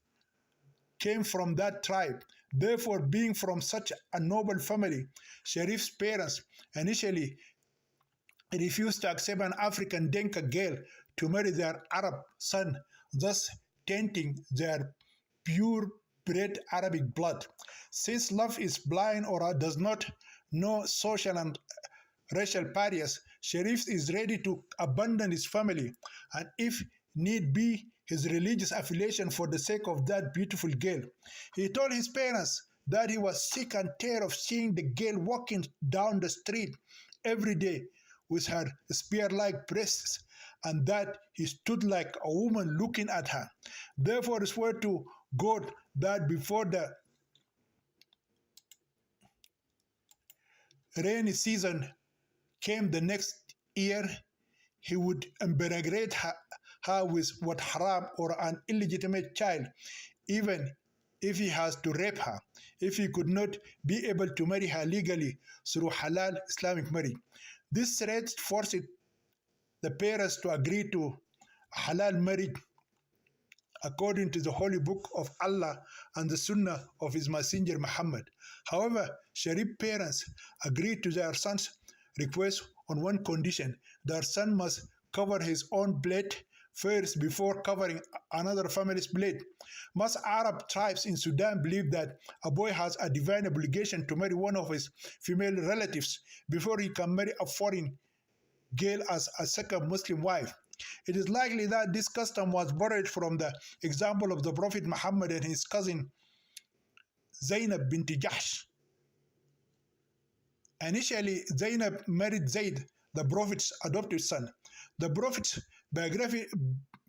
came from that tribe. Therefore, being from such a noble family, Sharif's parents initially refused to accept an African Denka girl to marry their Arab son, thus tainting their purebred Arabic blood. Since love is blind or does not know social and racial pariahs, Sharif is ready to abandon his family and, if need be, his religious affiliation for the sake of that beautiful girl. He told his parents that he was sick and tired of seeing the girl walking down the street every day with her spear-like breasts, and that he stood like a woman looking at her. Therefore, he swore to God that before the rainy season came the next year, he would impregnate her with what haram or an illegitimate child, even if he has to rape her, if he could not be able to marry her legally through halal Islamic marriage. This threat forced the parents to agree to halal marriage according to the holy book of Allah and the sunnah of his messenger Muhammad. However, Sharif parents agreed to their son's request on one condition: their son must cover his own blade first before covering another family's blade. Most Arab tribes in Sudan believe that a boy has a divine obligation to marry one of his female relatives before he can marry a foreign girl as a second Muslim wife. It is likely that this custom was borrowed from the example of the Prophet Muhammad and his cousin Zainab bint Jahsh. Initially, Zainab married Zayd, the Prophet's adopted son. The Prophet's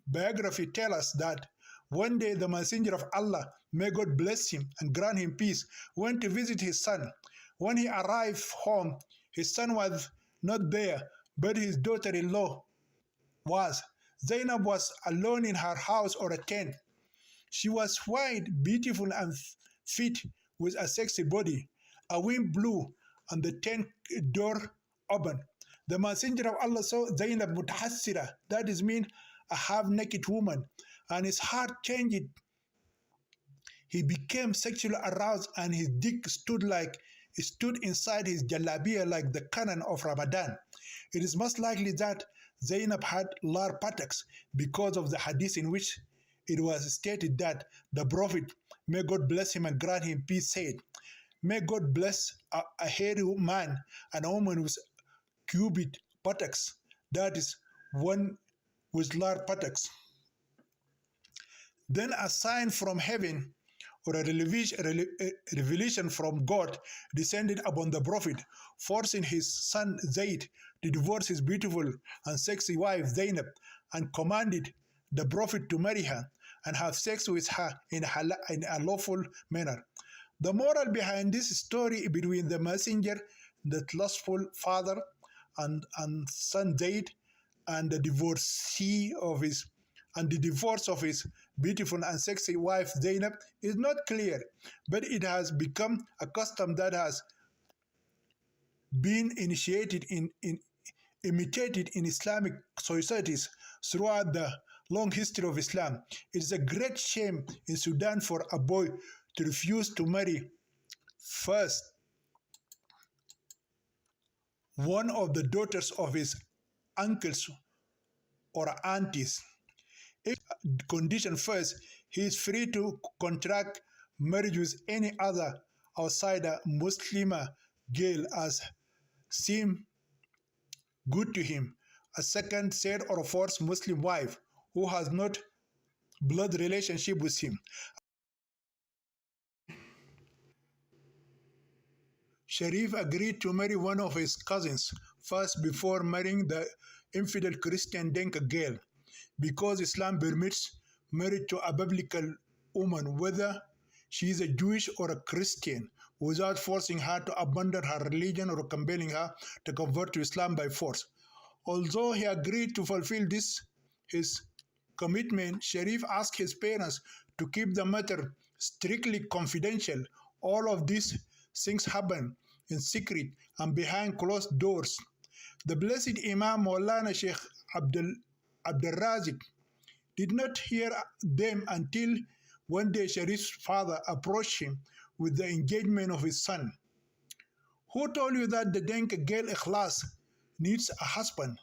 biography tells us that one day the Messenger of Allah, may God bless him and grant him peace, went to visit his son. When he arrived home, his son was not there, but his daughter-in-law was. Zainab was alone in her house or a tent. She was white, beautiful, and fit with a sexy body. A wind blew, and the tent door opened. The Messenger of Allah saw Zainab mutahassira, that is mean a half-naked woman, and his heart changed. He became sexually aroused, and his dick stood inside his jalabiya like the canon of Ramadan. It is most likely that Zainab had large buttocks because of the hadith in which it was stated that the Prophet, may God bless him and grant him peace, said, "May God bless a hairy man and a woman with cubed buttocks, that is, one with large buttocks." Then a sign from heaven or a revelation from God descended upon the Prophet, forcing his son Zayd to divorce his beautiful and sexy wife Zainab, and commanded the Prophet to marry her and have sex with her in a lawful manner. The moral behind this story between the messenger, the lustful father, and son Zayd, and the divorce of his beautiful and sexy wife Zainab is not clear, but it has become a custom that has been imitated in Islamic societies throughout the long history of Islam. It is a great shame in Sudan for a boy to refuse to marry first one of the daughters of his uncles or aunties. If condition first, he is free to contract marriage with any other outsider Muslima girl as seem good to him, a second, third, or fourth Muslim wife who has not blood relationship with him. Sharif agreed to marry one of his cousins first before marrying the infidel Christian Denka girl, because Islam permits marriage to a biblical woman, whether she is a Jewish or a Christian, without forcing her to abandon her religion or compelling her to convert to Islam by force. Although he agreed to fulfill his commitment, Sharif asked his parents to keep the matter strictly confidential. All of these things happen in secret and behind closed doors. The blessed Imam Maulana Sheikh Abdul Razik did not hear them until one day Sharif's father approached him with the engagement of his son. Who told you that the Denka girl Ikhlas needs a husband?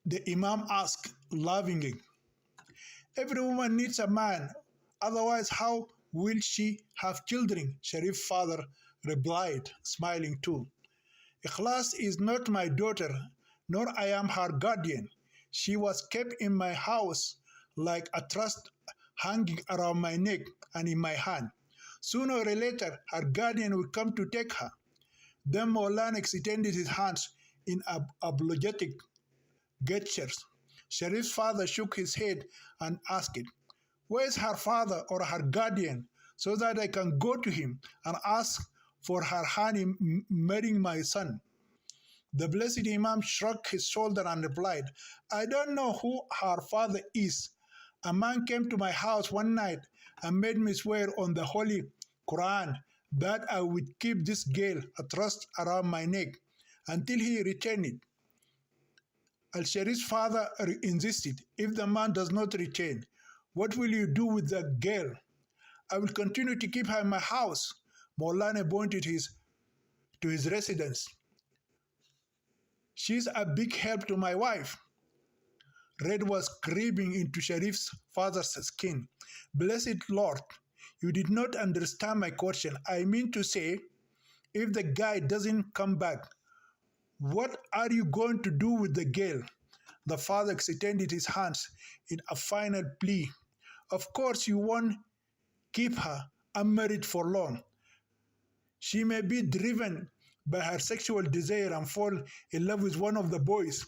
The Imam asked lovingly. Every woman needs a man, otherwise, how will she have children? Sharif's father replied, smiling too. Ikhlas is not my daughter, nor I am her guardian. She was kept in my house like a trust hanging around my neck and in my hand. Sooner or later, her guardian will come to take her. Then Maulan extended his hands in apologetic gestures. Sharif's father shook his head and asked, "Where is her father or her guardian, so that I can go to him and ask for her hand in marrying my son?" The blessed Imam shrugged his shoulder and replied, "I don't know who her father is. A man came to my house one night and made me swear on the Holy Quran that I would keep this girl a trust around my neck until he returned." Al-Sharif's father insisted, "If the man does not return, what will you do with the girl?" "I will continue to keep her in my house." Maulana pointed to his residence. "She's a big help to my wife." Red was creeping into Sharif's father's skin. "Blessed Lord, you did not understand my question. I mean to say, if the guy doesn't come back, what are you going to do with the girl?" The father extended his hands in a final plea. "Of course you won't keep her unmarried for long. She may be driven by her sexual desire and fall in love with one of the boys.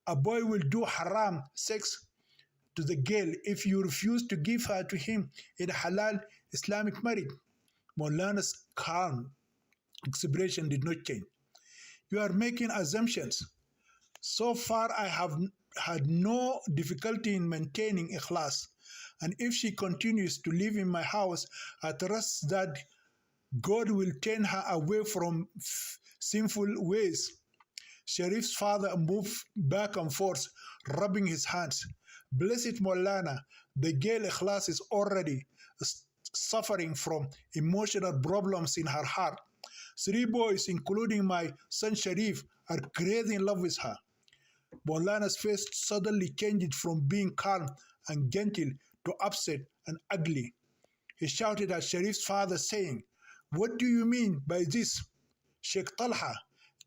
A boy will do haram sex to the girl if you refuse to give her to him in a halal Islamic marriage." Maulana's calm expression did not change. "You are making assumptions. So far, I have had no difficulty in maintaining Ikhlas, and if she continues to live in my house, I trust that God will turn her away from sinful ways." Sharif's father moved back and forth, rubbing his hands. "Blessed Maulana, the girl Ikhlas is already suffering from emotional problems in her heart. 3 boys, including my son Sharif, are crazy in love with her." Maulana's face suddenly changed from being calm and gentle to upset and ugly. He shouted at Sharif's father, saying, "What do you mean by this? Sheikh Talha,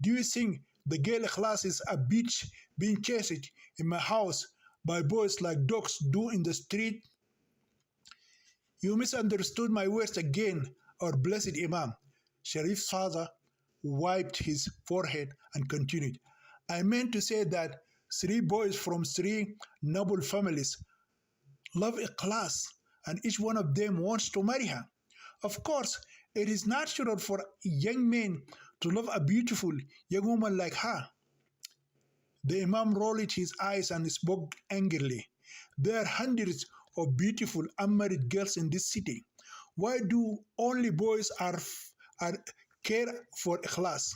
do you think the girl Ikhlas is a bitch being chased in my house by boys like dogs do in the street?" "You misunderstood my words again, our blessed Imam." Sharif's father wiped his forehead and continued, "I meant to say that 3 boys from 3 noble families love Ikhlas, and each one of them wants to marry her. Of course, it is natural for young men to love a beautiful young woman like her." The Imam rolled his eyes and spoke angrily. "There are hundreds of beautiful unmarried girls in this city. Why do only boys are care for Ikhlas?"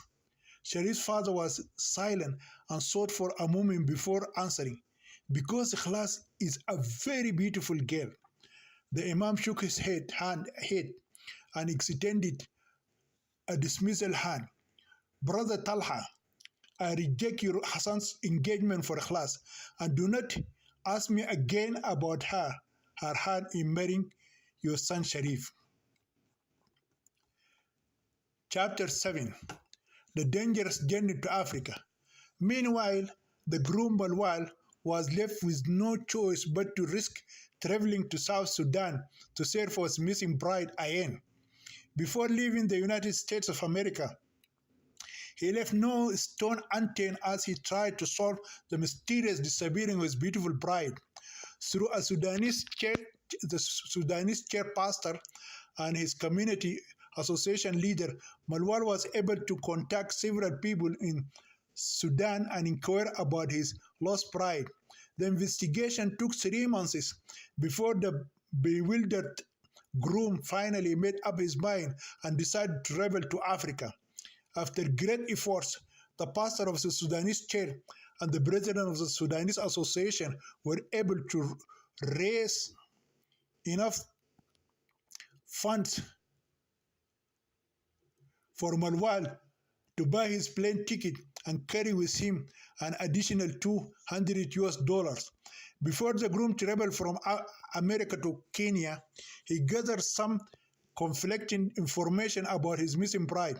Sharif's father was silent and thought for a moment before answering. "Because Ikhlas is a very beautiful girl." The Imam shook his head and extended a dismissal hand. "Brother Talha, I reject your Hassan's engagement for Ikhlas, and do not ask me again about her hand in marrying your son Sharif." Chapter 7: The Dangerous Journey to Africa. Meanwhile, the groom Balwal was left with no choice but to risk traveling to South Sudan to search for his missing bride Ayen. Before leaving the United States of America, he left no stone unturned as he tried to solve the mysterious disappearing of his beautiful bride. Through a Sudanese church, the Sudanese church pastor and his community association leader, Malwal was able to contact several people in Sudan and inquire about his lost bride. The investigation took 3 months before the bewildered groom finally made up his mind and decided to travel to Africa. After great efforts, the pastor of the Sudanese church and the president of the Sudanese association were able to raise enough funds for Marwal to buy his plane ticket and carry with him an additional 200 US dollars. Before the groom traveled from America to Kenya, he gathered some conflicting information about his missing bride.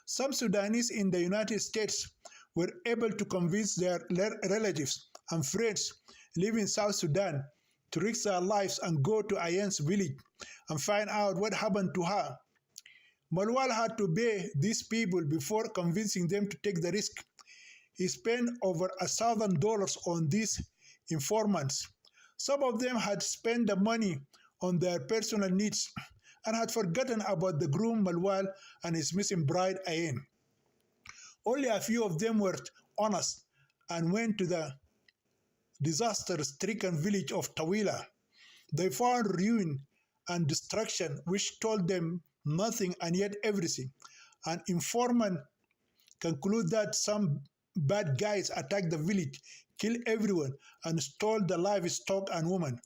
Some Sudanese in the United States were able to convince their relatives and friends living in South Sudan to risk their lives and go to Ayan's village and find out what happened to her. Malwal had to pay these people before convincing them to take the risk. He spent over $1,000 on these informants. Some of them had spent the money on their personal needs and had forgotten about the groom Malwal and his missing bride Ayen. Only a few of them were honest and went to the disaster-stricken village of Tawila. They found ruin and destruction which told them nothing and yet everything. An informant concluded that some bad guys attacked the village, killed everyone, and stole the livestock and women.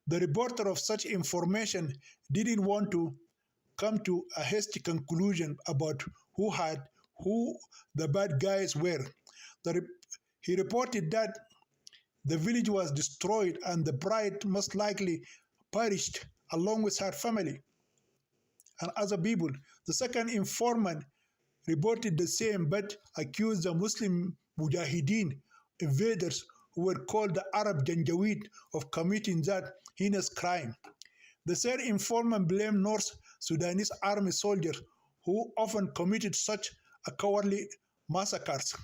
The reporter of such information didn't want to come to a hasty conclusion about who the bad guys were. He reported that the village was destroyed and the bride most likely perished along with her family and other people. The second informant reported the same but accused the Muslim Mujahideen invaders who were called the Arab Janjaweed of committing that heinous crime. The third informant blamed North Sudanese army soldiers who often committed such a cowardly massacres.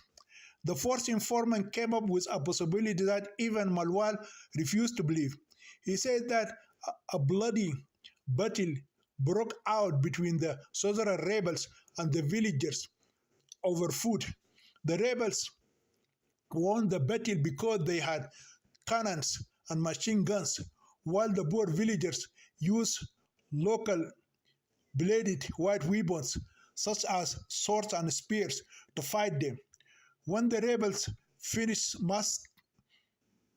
The fourth informant came up with a possibility that even Malwal refused to believe. He said that a bloody battle broke out between the southern rebels and the villagers over food. The rebels won the battle because they had cannons and machine guns, while the poor villagers used local bladed white weapons such as swords and spears to fight them. When the rebels finished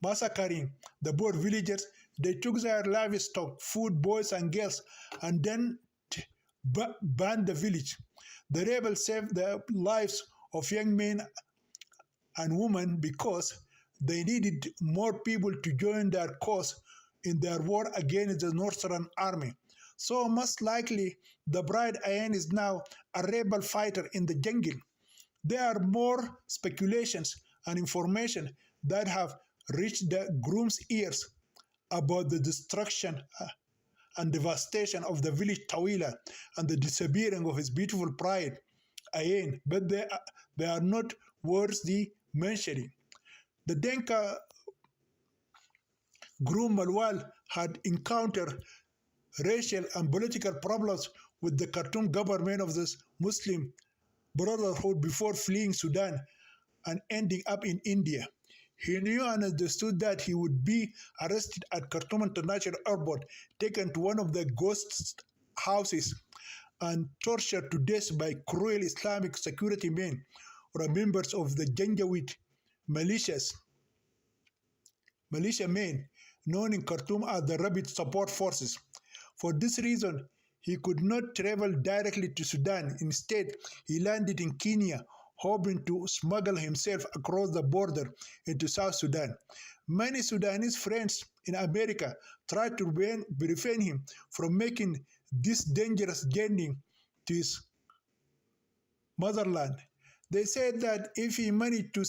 massacring the poor villagers, they took their livestock, food, boys and girls, and then burned the village. The rebels saved the lives of young men and women because they needed more people to join their cause in their war against the Northern Army. So most likely, the bride Ayan is now a rebel fighter in the jungle. There are more speculations and information that have reached the groom's ears about the destruction and devastation of the village Tawila and the disappearing of his beautiful bride Ayan, but they are not worthy mentioning. The Denka groom Malwal had encountered racial and political problems with the Khartoum government of the Muslim Brotherhood before fleeing Sudan and ending up in India. He knew and understood that he would be arrested at Khartoum International Airport, taken to one of the ghost houses, and tortured to death by cruel Islamic security men or members of the Janjaweed militiamen known in Khartoum as the Rapid Support Forces. For this reason, he could not travel directly to Sudan. Instead, he landed in Kenya, hoping to smuggle himself across the border into South Sudan. Many Sudanese friends in America tried to prevent him from making this dangerous journey to his motherland. They said that if he managed to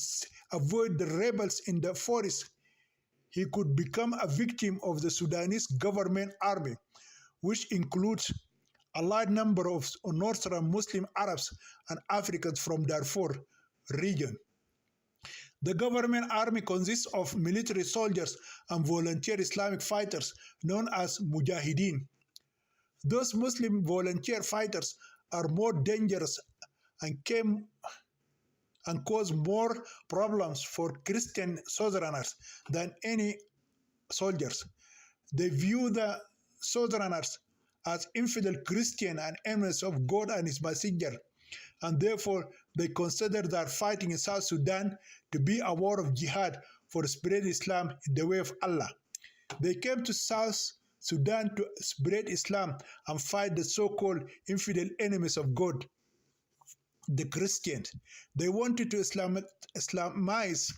avoid the rebels in the forest, he could become a victim of the Sudanese government army, which includes a large number of Northern Muslim Arabs and Africans from Darfur region. The government army consists of military soldiers and volunteer Islamic fighters known as Mujahideen. Those Muslim volunteer fighters are more dangerous and cause more problems for Christian Southerners than any soldiers. They view the Southerners as infidel Christian and enemies of God and his messenger, and therefore they consider their fighting in South Sudan to be a war of jihad for spreading Islam in the way of Allah. They came to South Sudan to spread Islam and fight the so-called infidel enemies of God, the Christians. They wanted to Islamize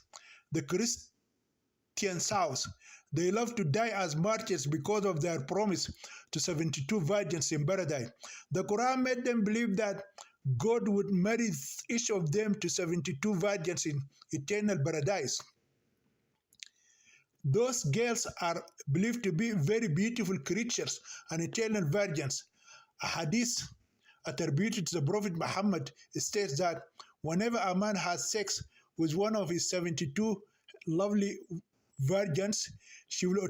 the Christian South. They love to die as martyrs because of their promise to 72 virgins in paradise. The Quran made them believe that God would marry each of them to 72 virgins in eternal paradise. Those girls are believed to be very beautiful creatures and eternal virgins. A hadith attributed to the Prophet Muhammad states that whenever a man has sex with one of his 72 lovely virgins, she will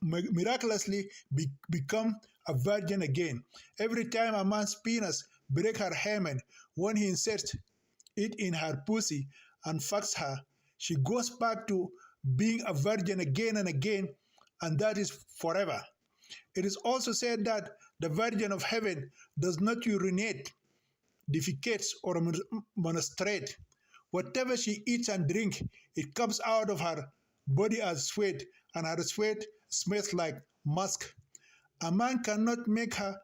miraculously become a virgin again. Every time a man's penis breaks her hymen, when he inserts it in her pussy and fucks her, she goes back to being a virgin again and again, and that is forever. It is also said that the Virgin of Heaven does not urinate, defecates, or menstruate. Whatever she eats and drinks, it comes out of her body as sweat, and her sweat smells like musk. A man cannot make her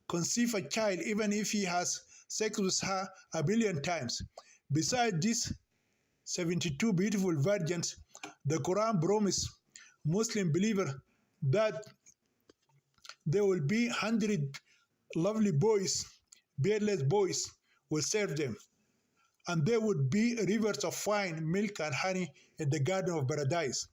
conceive a child even if he has sex with her a billion times. Besides these 72 beautiful virgins, the Quran promised Muslim believers that there will be 100 lovely boys, beardless boys, will serve them. And there would be rivers of wine, milk, and honey in the Garden of Paradise.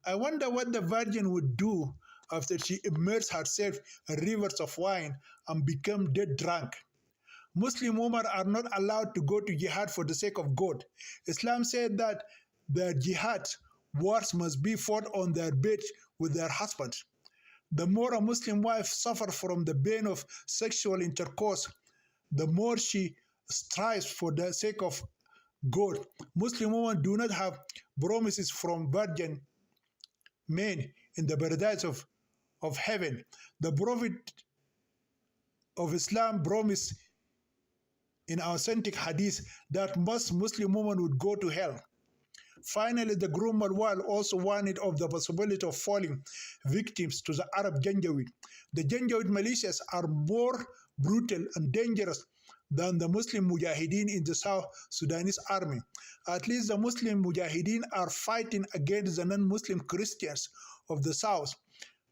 I wonder what the virgin would do after she immersed herself in rivers of wine and became dead drunk. Muslim women are not allowed to go to jihad for the sake of God. Islam said that their jihad wars must be fought on their bed with their husbands. The more a Muslim wife suffers from the pain of sexual intercourse, the more she strives for the sake of God. Muslim women do not have promises from virgin men in the paradise of heaven. The Prophet of Islam promised in authentic hadith that most Muslim women would go to hell. Finally, the groom Marwal also warned of the possibility of falling victims to the Arab Janjaweed. The Janjaweed militias are more brutal and dangerous than the Muslim Mujahideen in the South Sudanese army. At least the Muslim Mujahideen are fighting against the non-Muslim Christians of the South,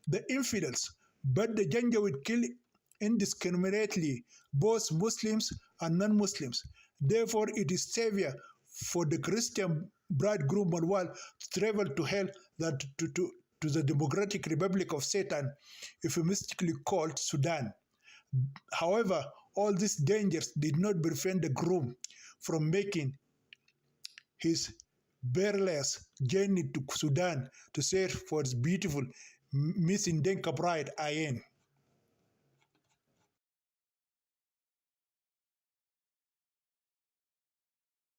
the infidels, but the Janjaweed kill indiscriminately both Muslims and non-Muslims. Therefore, it is safer for the Christian bridegroom Marwal to travel to hell than to the Democratic Republic of Satan, euphemistically called Sudan. However, all these dangers did not prevent the groom from making his perilous journey to Sudan to search for his beautiful Miss Indenka bride, Ayen.